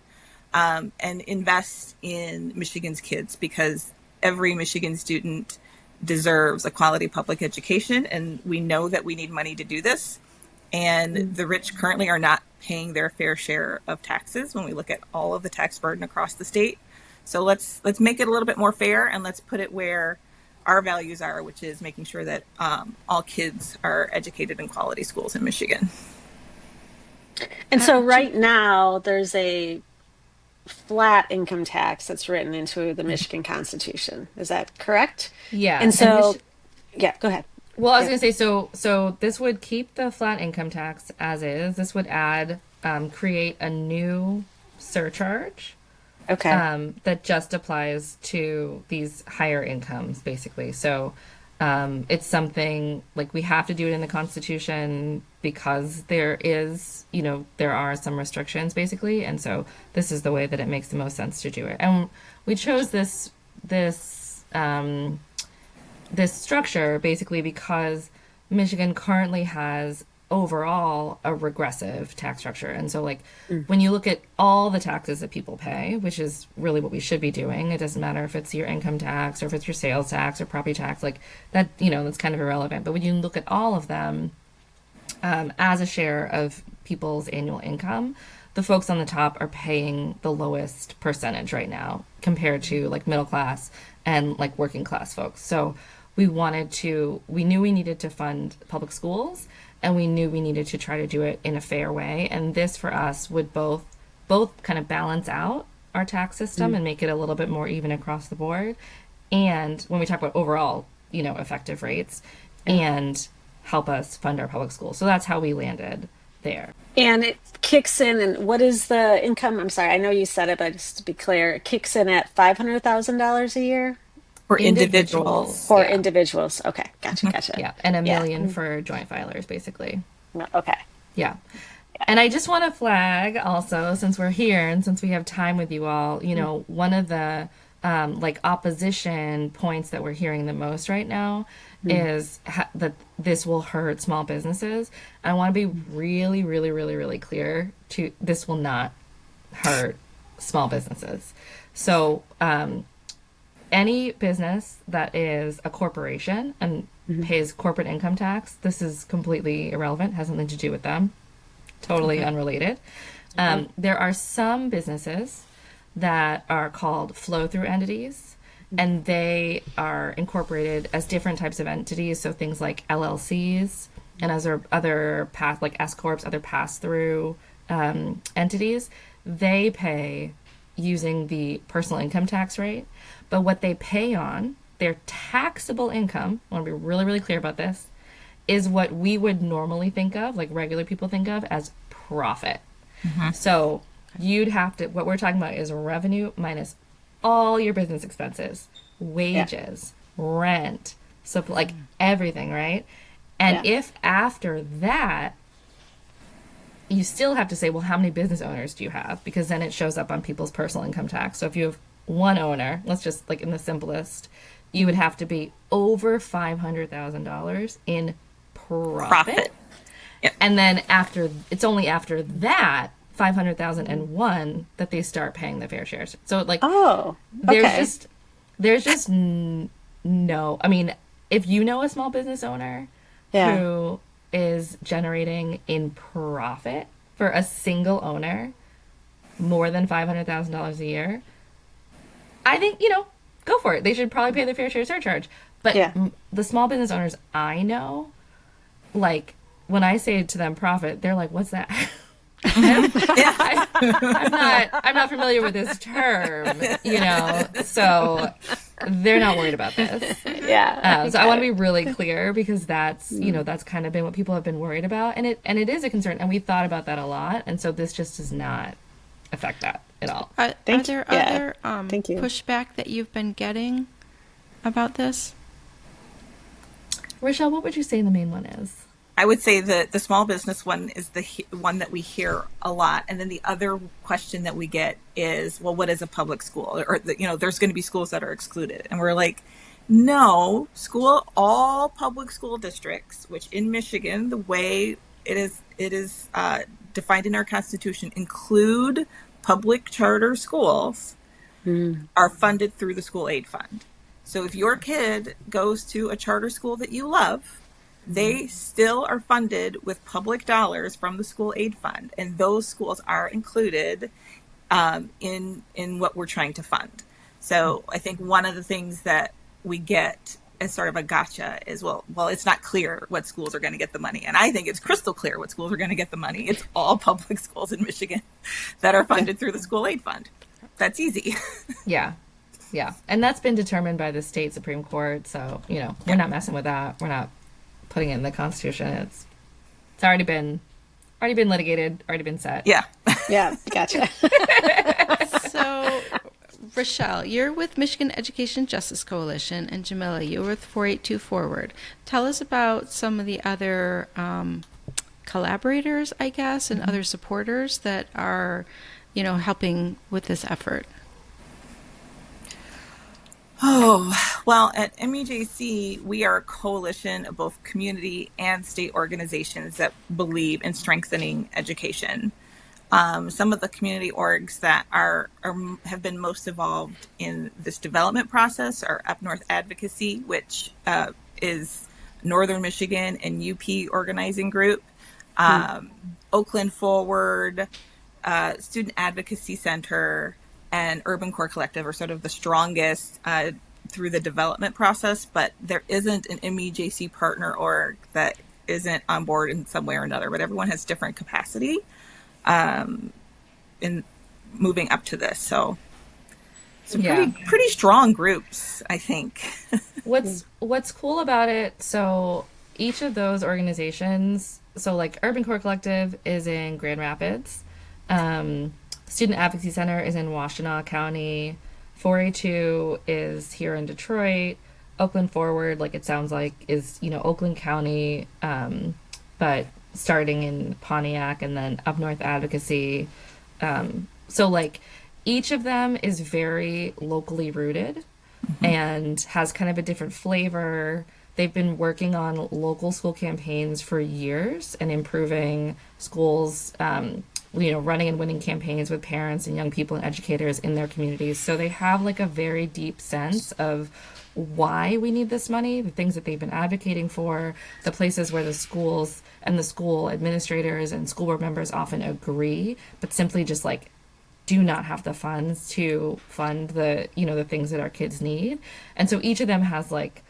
and invest in Michigan's kids, because every Michigan student deserves a quality public education. And we know that we need money to do this. And the rich currently are not paying their fair share of taxes when we look at all of the tax burden across the state. So let's make it a little bit more fair, and let's put it where our values are, which is making sure that all kids are educated in quality schools in Michigan. And so right now there's a flat income tax that's written into the Michigan Constitution. Is that correct? Yeah, And and so, yeah, go ahead. well, I was Yeah. going to say, so this would keep the flat income tax as is. This would add, create a new surcharge Okay. that just applies to these higher incomes, basically. So it's something like we have to do it in the Constitution because there is, there are some restrictions, basically, and so this is the way that it makes the most sense to do it. And we chose this structure basically because Michigan currently has overall a regressive tax structure. And so like when you look at all the taxes that people pay, which is really what we should be doing, it doesn't matter if it's your income tax or if it's your sales tax or property tax, like that, that's kind of irrelevant. But when you look at all of them as a share of people's annual income, the folks on the top are paying the lowest percentage right now compared to like middle class and like working class folks. So we knew we needed to fund public schools, and we knew we needed to try to do it in a fair way. And this for us would both kind of balance out our tax system and make it a little bit more even across the board. And when we talk about overall, effective rates, and help us fund our public schools. So that's how we landed there. And it kicks in, and what is the income? I'm sorry, I know you said it, but just to be clear, it kicks in at $500,000 a year For Individuals, individuals. for yeah. individuals. Okay, gotcha, gotcha. Yeah, and a Yeah. million for joint filers, basically. No, okay. Yeah. And I just want to flag also, since we're here and since we have time with you all, one of the like opposition points that we're hearing the most right now is that this will hurt small businesses. I want to be really, really, really, really clear this will not hurt small businesses. So any business that is a corporation and pays corporate income tax, this is completely irrelevant, has nothing to do with them. Totally unrelated. There are some businesses that are called flow-through entities, and they are incorporated as different types of entities. So things like LLCs and other like S corps, other pass-through entities, they pay using the personal income tax rate. But what they pay on their taxable income, I want to be really, really clear about this, is what we would normally think of, like regular people think of, as profit. So what we're talking about is revenue minus all your business expenses, wages, rent, so like everything, right? And Yeah. if after that, you still have to say, well, how many business owners do you have? Because then it shows up on people's personal income tax. So if you have one owner, let's just like in the simplest, you would have to be over $500,000 in profit. Yep. And then it's only after that 500,001 that they start paying the fair shares. So like, Oh, there's okay. no, I mean, if you know a small business owner Yeah. who is generating in profit for a single owner more than $500,000 a year, I think, go for it. They should probably pay the fair share surcharge. But Yeah. the small business owners I know, like, when I say to them profit, they're like, what's that? I'm not familiar with this term, so they're not worried about this. Yeah. So I want to be really clear because that's, that's kind of been what people have been worried about. And it is a concern. And we thought about that a lot. And so this just does not affect that at all. Are Thank there you. Yeah. other Thank you. pushback that you've been getting about this? Rachelle, what would you say the main one is? I would say that the small business one is the one that we hear a lot. And then the other question that we get is, well, what is a public school? Or, there's going to be schools that are excluded. And we're like, no, all public school districts, which in Michigan, the way it is defined in our Constitution, include public charter schools, are funded through the school aid fund. So if your kid goes to a charter school that you love, they still are funded with public dollars from the school aid fund, and those schools are included in what we're trying to fund. So I think one of the things that we get as sort of a gotcha is, well, it's not clear what schools are going to get the money, and I think it's crystal clear what schools are going to get the money. It's all public schools in Michigan that are funded through the school aid fund. that's easy. Yeah. Yeah. And that's been determined by the state Supreme Court. So, you know, we're Yeah. not messing with that. We're not putting it in the Constitution. It's already been litigated, already been set. Yeah. Yeah, gotcha. So, Rachelle, you're with Michigan Education Justice Coalition, and Jamila, you're with 482 Forward. Tell us about some of the other collaborators, I guess, and other supporters that are, helping with this effort. Oh, well, at MEJC, we are a coalition of both community and state organizations that believe in strengthening education. Some of the community orgs that have been most involved in this development process are Up North Advocacy, which is Northern Michigan and UP organizing group, Oakland Forward, Student Advocacy Center, and Urban Core Collective are sort of the strongest through the development process, but there isn't an MEJC partner org that isn't on board in some way or another, but everyone has different capacity in moving up to this. So some pretty strong groups, I think. What's cool about it, so each of those organizations, so like Urban Core Collective is in Grand Rapids, Student Advocacy Center is in Washtenaw County, 482 is here in Detroit, Oakland Forward, like it sounds like, is, Oakland County, but starting in Pontiac, and then Up North Advocacy. So like each of them is very locally rooted and has kind of a different flavor. They've been working on local school campaigns for years and improving schools, running and winning campaigns with parents and young people and educators in their communities. So they have like a very deep sense of why we need this money, the things that they've been advocating for, the places where the schools and the school administrators and school board members often agree, but simply just like do not have the funds to fund the things that our kids need. And so each of them has like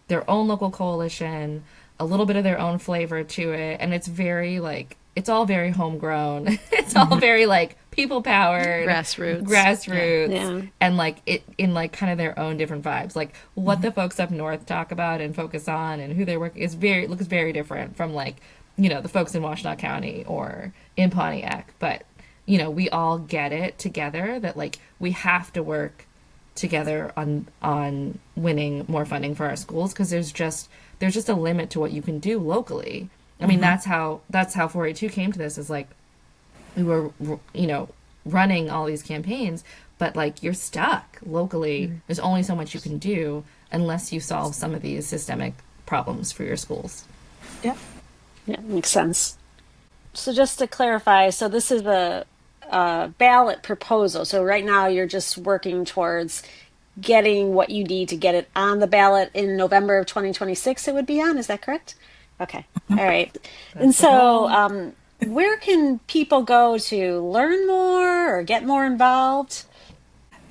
their own local coalition, a little bit of their own flavor to it, and it's very like, it's all very homegrown. It's all very like people powered, grassroots, Yeah. and like it in like kind of their own different vibes. Like what the folks up north talk about and focus on and who they work looks very different from like the folks in Washtenaw County or in Pontiac. But we all get it together that like we have to work together on winning more funding for our schools, because there's just a limit to what you can do locally. I mean, that's how 482 came to this, is like we were, running all these campaigns, but like you're stuck locally. There's only so much you can do unless you solve some of these systemic problems for your schools. Yeah, makes sense. So just to clarify, so this is a ballot proposal. So right now you're just working towards getting what you need to get it on the ballot in November of 2026 it would be on. Is that correct? Okay. All right. And so where can people go to learn more or get more involved?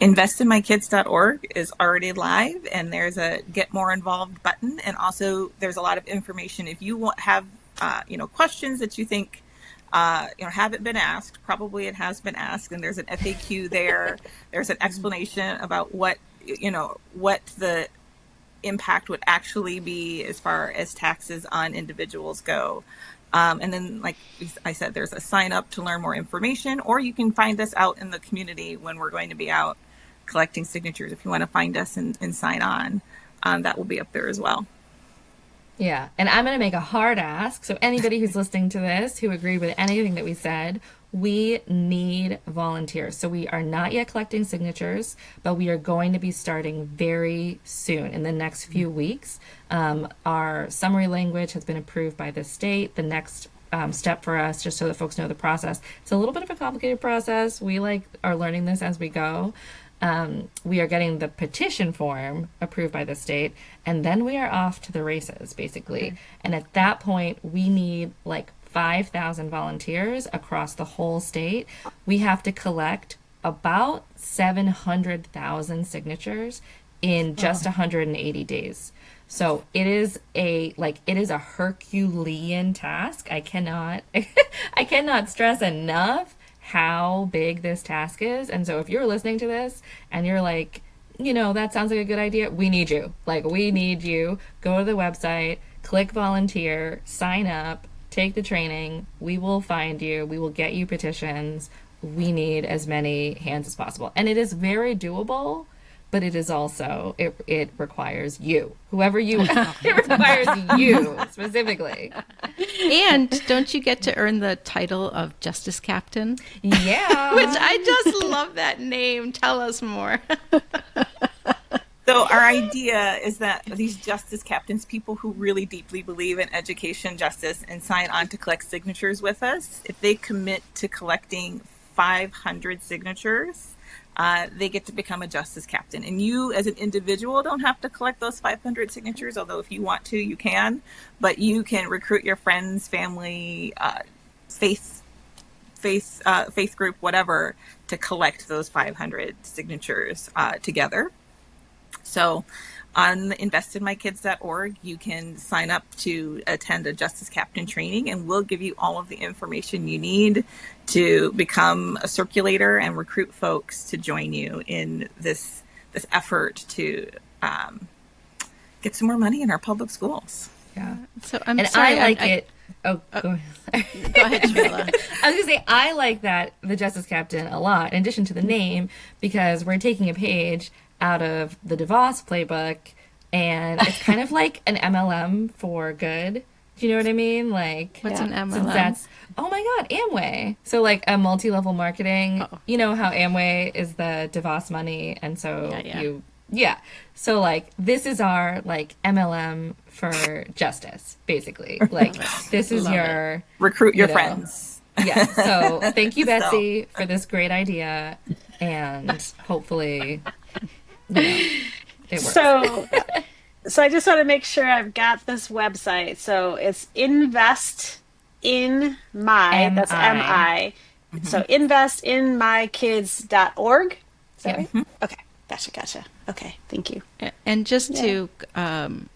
Investinmykids.org is already live, and there's a get more involved button. And also there's a lot of information if you have questions that you think haven't been asked. Probably it has been asked, and there's an FAQ there. There's an explanation about what the impact would actually be as far as taxes on individuals go. And then, like I said, there's a sign up to learn more information, or you can find us out in the community when we're going to be out collecting signatures. If you want to find us and sign on, that will be up there as well. Yeah, and I'm going to make a hard ask. So anybody who's listening to this who agreed with anything that we said, we need volunteers. So we are not yet collecting signatures, but we are going to be starting very soon in the next few weeks. Our summary language has been approved by the state. The next step for us, just so that folks know the process, it's a little bit of a complicated process. We are learning this as we go. We are getting the petition form approved by the state, and then we are off to the races, basically. Okay. And at that point, we need like 5,000 volunteers across the whole state. We have to collect about 700,000 signatures in just 180 days. So it is a Herculean task. I cannot stress enough how big this task is. And so if you're listening to this and you're like, that sounds like a good idea, we need you. Like, we need you. Go to the website, click volunteer, sign up, take the training. We will find you. We will get you petitions. We need as many hands as possible. And it is very doable, but it is also, it requires you. Whoever you are, it requires you specifically. And don't you get to earn the title of Justice Captain? Yeah. Which I just love that name. Tell us more. So our idea is that these justice captains, people who really deeply believe in education, justice, and sign on to collect signatures with us, if they commit to collecting 500 signatures, they get to become a justice captain. And you as an individual don't have to collect those 500 signatures, although if you want to, you can. But you can recruit your friends, family, faith group, whatever, to collect those 500 signatures together. So on investinmykids.org, you can sign up to attend a Justice Captain training, and we'll give you all of the information you need to become a circulator and recruit folks to join you in this effort to get some more money in our public schools. Yeah. So I'm and sorry. I like it. Oh, go ahead. Go ahead, Jamila. I was going to say, I like that, the Justice Captain, a lot, in addition to the name, because we're taking a page out of the DeVos playbook, and it's kind of like an MLM for good. Do you know what I mean? Like, what's an MLM? Since that's, oh my God, Amway. So like a multi-level marketing. Oh. You know how Amway is the DeVos money, and so yeah. So like this is our like MLM for justice, basically. Like this is your recruit your friends. Yeah. So thank you, Betsy, for this great idea, and hopefully, it works. So I just want to make sure I've got this website. So it's invest in my, that's MI. Mm-hmm. So investinmykids.org. Is that right? Okay. Gotcha. Okay. Thank you. And just to, I'm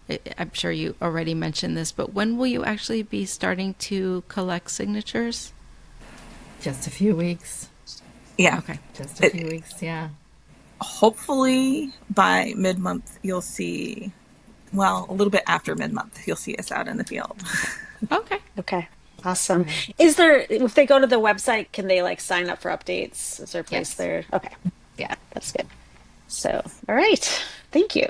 sure you already mentioned this, but when will you actually be starting to collect signatures? Just a few weeks. Yeah. Okay. Just a few weeks. Yeah. Hopefully by mid-month, you'll see, well, a little bit after mid-month, you'll see us out in the field. Okay. Awesome. Is there, if they go to the website, can they like sign up for updates? Is there a place there? Okay. Yeah. That's good. So, all right. Thank you.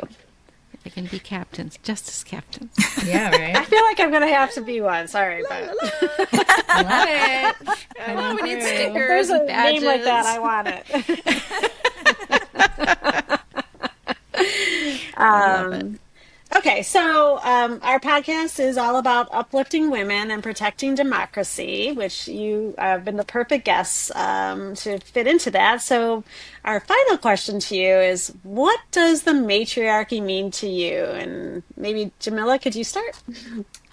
They can be captains, justice captains. Yeah, right. I feel like I'm going to have to be one. Sorry, but love it. We need stickers. If there's a badges. name like that, I want it. Okay, so our podcast is all about uplifting women and protecting democracy, which you have been the perfect guests to fit into that. So our final question to you is, what does the matriarchy mean to you? And maybe, Jamila, could you start?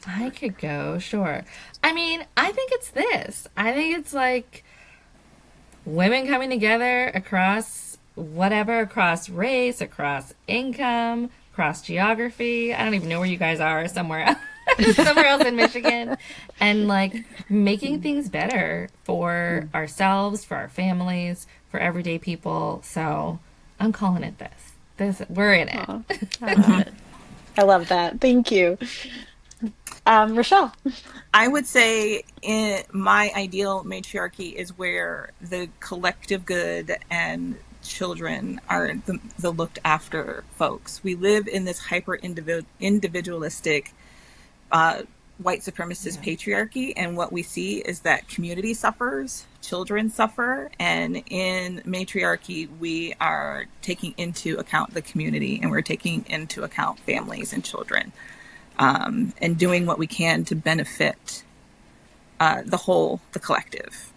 I could go, sure. I mean, I think it's this. I think it's like women coming together across whatever, across race, across income, across geography. I don't even know where you guys are, somewhere else in Michigan, and like making things better for ourselves, for our families, for everyday people. So I'm calling it this. We're in it. I love it. I love that. Thank you. Rachelle. I would say in my ideal matriarchy is where the collective good and children are the looked after folks. We live in this hyper individualistic white supremacist patriarchy, and what we see is that community suffers, children suffer, and in matriarchy we are taking into account the community, and we're taking into account families and children, and doing what we can to benefit the collective.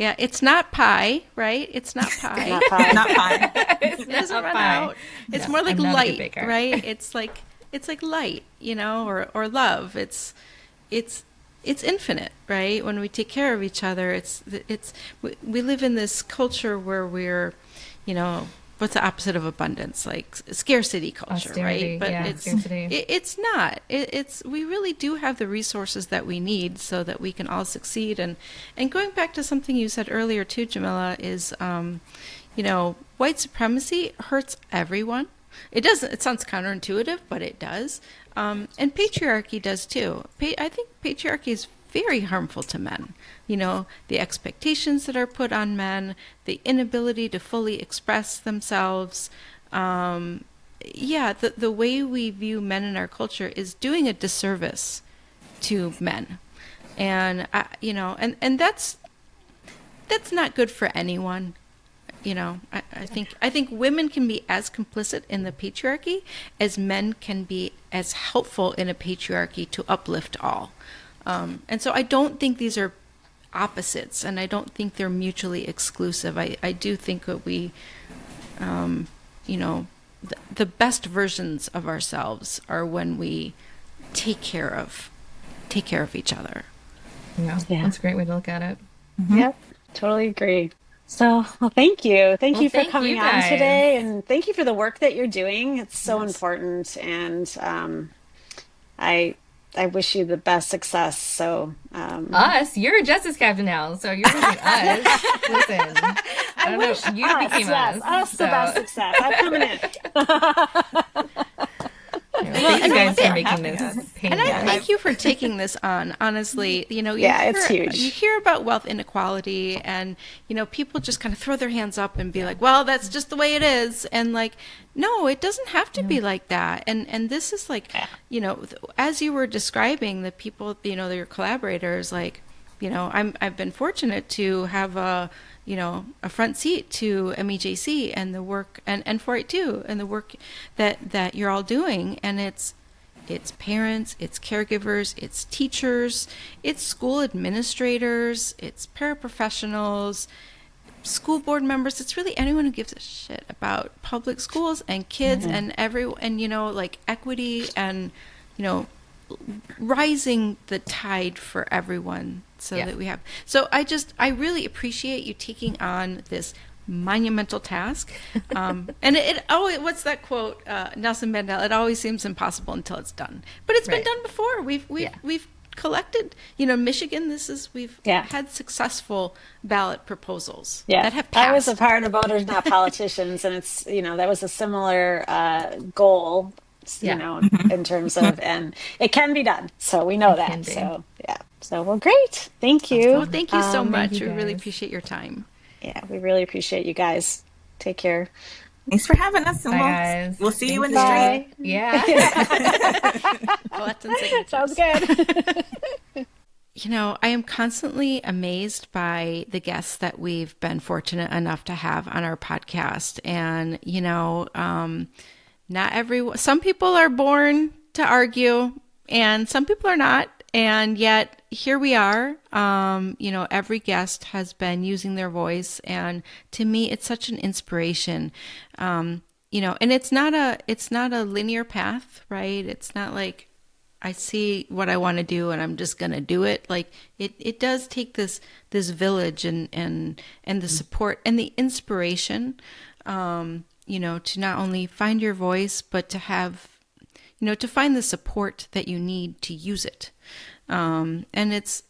Yeah, it's not pie, right? It's not pie. Not pie. Not pie. It doesn't run out. It's more like light, right? It's like light, or love. It's infinite, right? When we take care of each other, we live in this culture where we're, what's the opposite of abundance? Like scarcity culture, Austerity, right? But yeah, scarcity. it's not. It's we really do have the resources that we need so that we can all succeed. And going back to something you said earlier too, Jamila, is white supremacy hurts everyone. It doesn't. It sounds counterintuitive, but it does. And patriarchy does too. I think patriarchy is very harmful to men. The expectations that are put on men, the inability to fully express themselves. The way we view men in our culture is doing a disservice to men, and that's not good for anyone. I think women can be as complicit in the patriarchy as men can be as helpful in a patriarchy to uplift all. And so I don't think these are opposites, and I don't think they're mutually exclusive. I do think that we, the best versions of ourselves are when we take care of each other. Yeah, that's a great way to look at it. Mm-hmm. Yep, totally agree. So, well, thank you. Thank you for coming on today, and thank you for the work that you're doing. It's so important, and I wish you the best success. So, us, you're a justice captain now, so you're wishing us. Listen, I don't know. You became us. The best success. I'm coming in. Thank you guys for making this pain. And I thank you for taking this on. Honestly, it's huge. You hear about wealth inequality, and people just kind of throw their hands up and be like, "Well, that's just the way it is," and like, no, it doesn't have to be like that. And this is like, as you were describing the people, your collaborators, like, I've been fortunate to have a front seat to MEJC and the work and 482 and the work that you're all doing. And it's parents, it's caregivers, it's teachers, it's school administrators, it's paraprofessionals, school board members. It's really anyone who gives a shit about public schools and kids and like equity and, rising the tide for everyone that we have. So I really appreciate you taking on this monumental task. And what's that quote? Nelson Mandela, it always seems impossible until it's done. But it's been done before. We've collected, Michigan, we've had successful ballot proposals that have passed. I was a part of Voters Not Politicians, and it's, that was a similar goal, in terms of, and it can be done. So we know that. So, So, well, great. Thank you. Well, thank you so much. We really appreciate your time. Yeah, we really appreciate you guys. Take care. Thanks for having us. Bye, we'll see you in the street. Yeah. Sounds good. I am constantly amazed by the guests that we've been fortunate enough to have on our podcast. And, some people are born to argue and some people are not. And yet here we are. Every guest has been using their voice, and to me, it's such an inspiration. And it's not a linear path, right? It's not like I see what I want to do and I'm just going to do it. Like it does take this village and the support and the inspiration, to not only find your voice, but to have, to find the support that you need to use it. And it's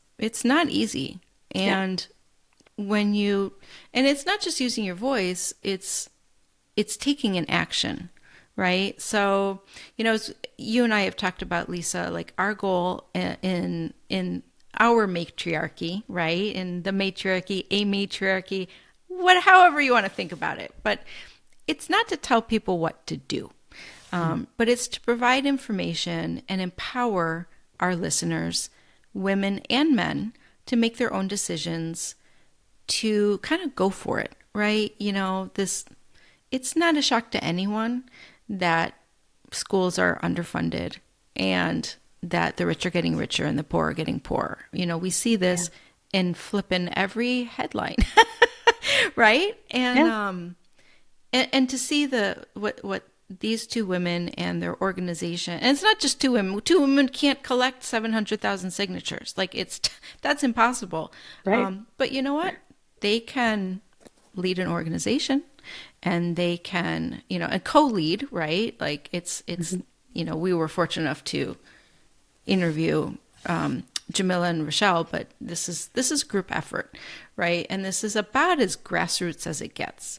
not easy. And and it's not just using your voice, it's taking an action, right? So, you and I have talked about, Lisa, like our goal in our matriarchy, right? In the matriarchy, a matriarchy, however you want to think about it. But it's not to tell people what to do, but it's to provide information and empower our listeners, women and men, to make their own decisions, to kind of go for it, right? It's not a shock to anyone that schools are underfunded and that the rich are getting richer and the poor are getting poorer. We see this in flipping every headline, right? And and to see what these two women and their organization, and it's not just two women. Two women can't collect 700,000 signatures. Like that's impossible. Right. But you know what? They can lead an organization, and they can, and co-lead, right? Like it's, we were fortunate enough to interview Jamila and Rachelle, but this is group effort, right? And this is about as grassroots as it gets.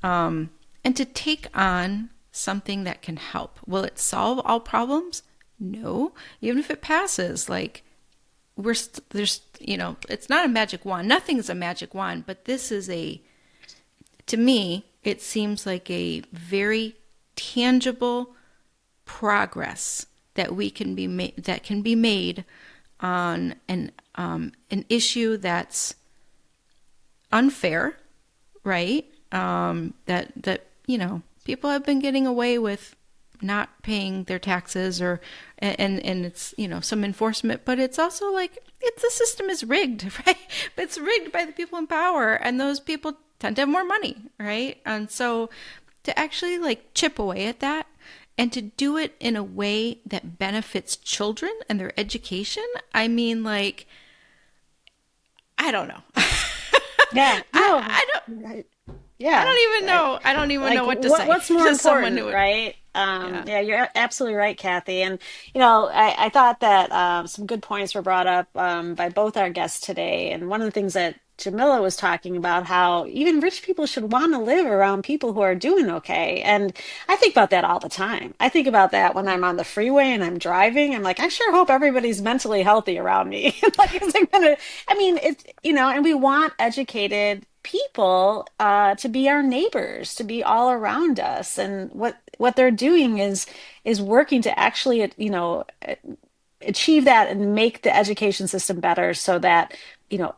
And to take on something that can help. Will it solve all problems? No. Even if it passes, like there's, it's not a magic wand. Nothing's a magic wand, but this is to me, it seems like a very tangible progress that can be made on an issue that's unfair, right? That people have been getting away with not paying their taxes, and it's some enforcement, but it's also like the system is rigged, right? But it's rigged by the people in power, and those people tend to have more money, right? And so to actually like chip away at that and to do it in a way that benefits children and their education, I mean, like, I don't know. Yeah, no, I don't. I yeah. don't even know. I don't even Like, know what to say. what's more To someone important, who would, right? yeah, Yeah, you're absolutely right, Kathy. And I thought that some good points were brought up by both our guests today. And one of the things that Jamila was talking about, how even rich people should want to live around people who are doing okay. And I think about that all the time. I think about that when I'm on the freeway and I'm driving. I'm like, I sure hope everybody's mentally healthy around me. Like, is it gonna, I mean, it's, and we want educated people to be our neighbors, to be all around us. And what they're doing is working to actually, achieve that and make the education system better so that,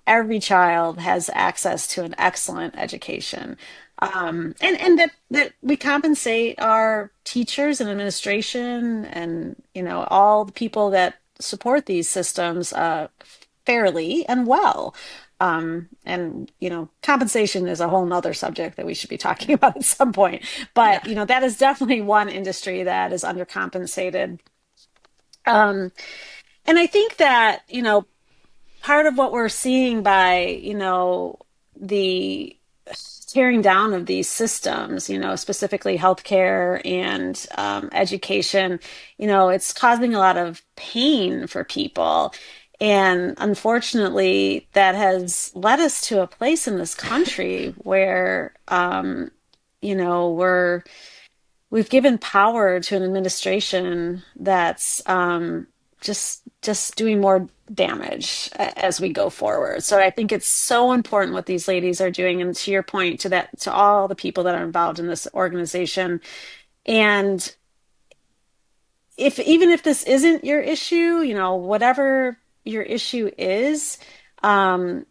every child has access to an excellent education. And that we compensate our teachers and administration and, all the people that support these systems fairly and well. And compensation is a whole nother subject that we should be talking about at some point. yeah, But that is definitely one industry that is undercompensated. Um, and I think that part of what we're seeing by the tearing down of these systems, specifically healthcare and education, it's causing a lot of pain for people. And unfortunately, that has led us to a place in this country where, we've given power to an administration that's just doing more damage as we go forward. So I think it's so important what these ladies are doing, and to your point, to all the people that are involved in this organization. And if even if this isn't your issue, whatever your issue um,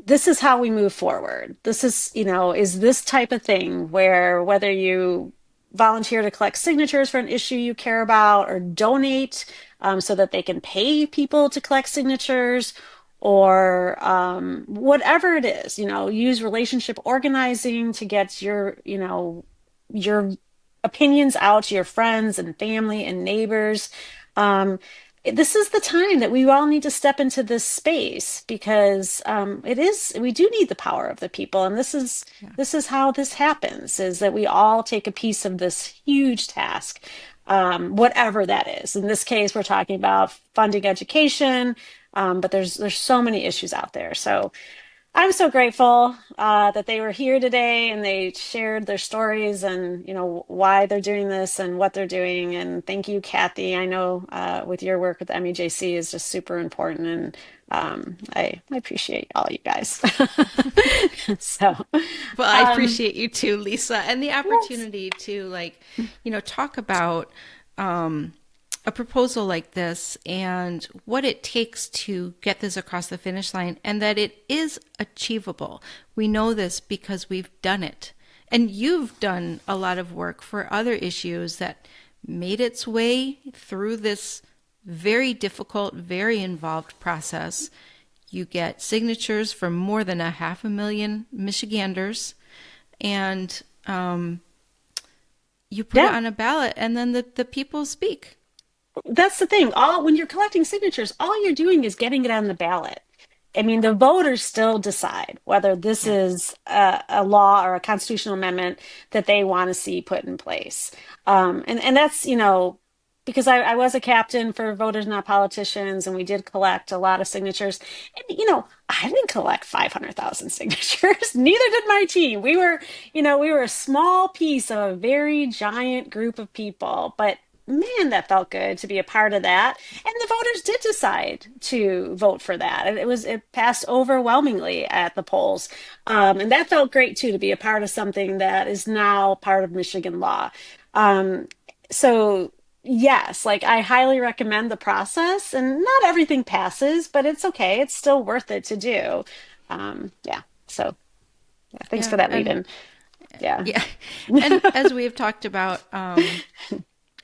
this is how we move forward. This is this type of thing where whether you volunteer to collect signatures for an issue you care about or donate so that they can pay people to collect signatures or whatever it is, use relationship organizing to get your opinions out to your friends and family and neighbors. Um, this is the time that we all need to step into this space because we do need the power of the people, and yeah. this is how this happens, is that we all take a piece of this huge task, whatever that is. In this case, we're talking about funding education, but there's so many issues out there. So I'm so grateful that they were here today and they shared their stories and why they're doing this and what they're doing. And thank you, Kathy. I know with your work with MEJC is just super important, and I appreciate all you guys. So, Well, I um, appreciate you too, Lisa, and the yes, opportunity to talk about a proposal like this and what it takes to get this across the finish line, and that it is achievable. We know this because we've done it. And you've done a lot of work for other issues that made its way through this very difficult, very involved process. You get signatures from more than 500,000 Michiganders, and you put it yeah. on a ballot, and then the people speak. That's the thing. All when you're collecting signatures, all you're doing is getting it on the ballot. I mean, the voters still decide whether this Yeah. is a law or a constitutional amendment that they want to see put in place. And that's, because I was a captain for Voters Not Politicians, and we did collect a lot of signatures. And, I didn't collect 500,000 signatures. Neither did my team. We were a small piece of a very giant group of people, but man, that felt good to be a part of that. And the voters did decide to vote for that. And it passed overwhelmingly at the polls. And that felt great too, to be a part of something that is now part of Michigan law. Um, so yes, like I highly recommend the process, and not everything passes, but it's okay. It's still worth it to do. Yeah. So yeah, thanks Yeah. for that lead And in. Yeah. yeah. And as we have talked about,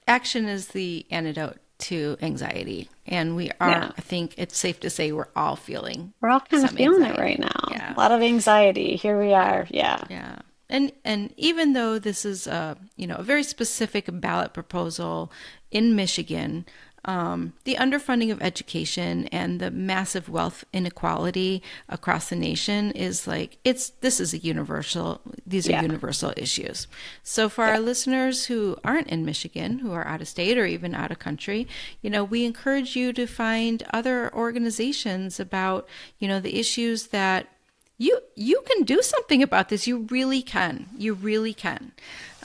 action is the antidote to anxiety. And we are, Yeah. I think it's safe to say, we're all feeling We're all kind of some feeling it right anxiety. now. Yeah. A lot of anxiety. Here we Yeah. are. Yeah. Yeah. And even though this is a very specific ballot proposal in Michigan, the underfunding of education and the massive wealth inequality across the nation is this is a universal, these are Yeah. universal issues. So for Yeah. our listeners who aren't in Michigan, who are out of state or even out of country, we encourage you to find other organizations about, the issues that you can do something about this. You really can. You really can.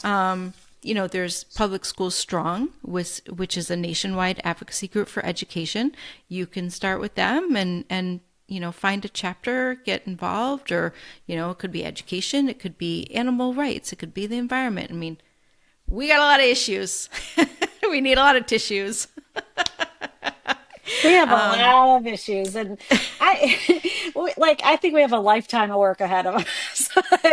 There's Public Schools Strong, which is a nationwide advocacy group for education. You can start with them and find a chapter, get involved, or it could be education, it could be animal rights, it could be the environment. I mean, we got a lot of issues. We need a lot of tissues. We have a lot of issues, and I I think we have a lifetime of work ahead of us.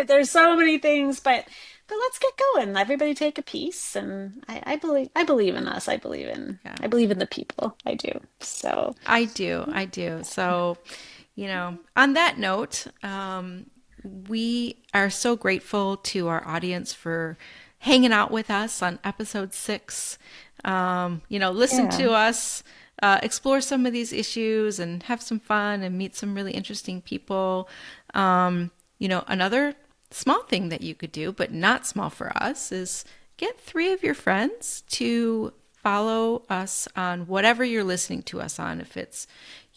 There's so many things, but let's get going. Everybody take a piece, and I believe in us. Yeah. I believe in the people. I do. So I do. I do. So, on that note, we are so grateful to our audience for hanging out with us on episode 6. Listen yeah, to us, explore some of these issues and have some fun and meet some really interesting people. Another small thing that you could do, but not small for us, is get 3 of your friends to follow us on whatever you're listening to us on, if it's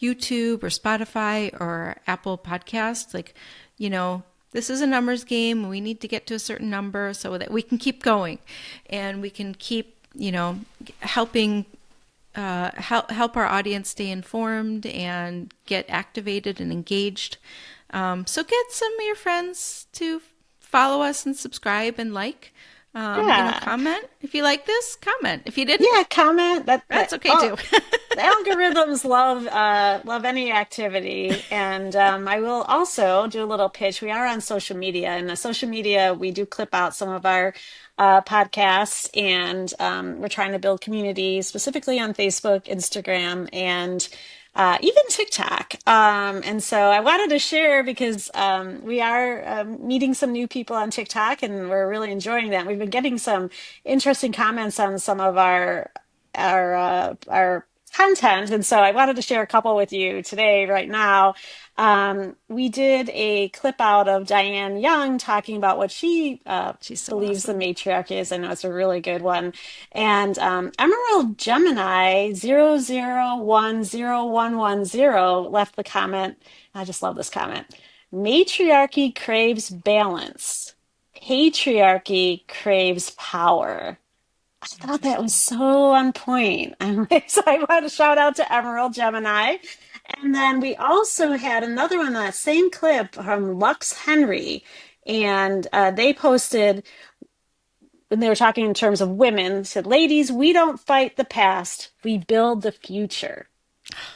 YouTube or Spotify or Apple Podcasts. This is a numbers game. We need to get to a certain number so that we can keep going and we can keep, helping help our audience stay informed and get activated and engaged. So get some of your friends to follow us and subscribe and like. yeah, Comment if you like this. Comment if you didn't. yeah. Comment That's okay oh, too. the algorithms love any activity, and I will also do a little pitch. We are on social media, and the social media we do clip out some of our podcasts, and we're trying to build community specifically on Facebook, Instagram, and even TikTok. And so I wanted to share because we are meeting some new people on TikTok, and we're really enjoying that. We've been getting some interesting comments on some of our content, and so I wanted to share a couple with you today, right now. We did a clip out of Diane Young talking about what she She's so believes the awesome. matriarchy is. I know it's a really good one. And Emerald Gemini 00101110 left the comment. I just love this comment. Matriarchy craves balance. Patriarchy craves power. I thought that was Interesting. so on point. So I want to shout out to Emerald Gemini. And then we also had another one, that same clip from Lux Henry. And they posted, when they were talking in terms of women, said, ladies, we don't fight the past, we build the future.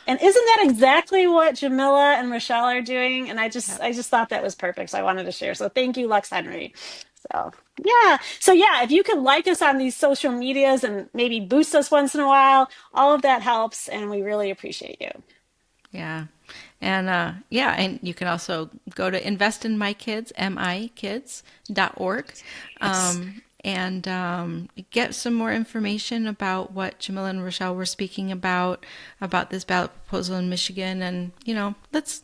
And isn't that exactly what Jamila and Rochelle are doing? And I just Yep. I just thought that was perfect. So I wanted to share. So thank you, Lux Henry. So yeah. So yeah, if you could like us on these social medias and maybe boost us once in a while, all of that helps, and we really appreciate you. Yeah. And and you can also go to investinmykids, mikids.org. Yes. and get some more information about what Jamila and Rachelle were speaking about this ballot proposal in Michigan. And, let's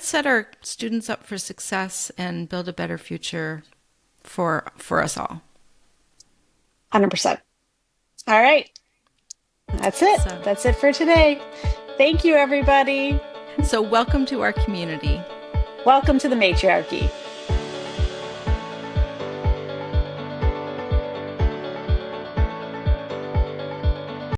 set our students up for success and build a better future for us all. 100%. All right. That's it. So, That's it for today. Thank you, everybody. welcome to our community. Welcome to the Matriarchy.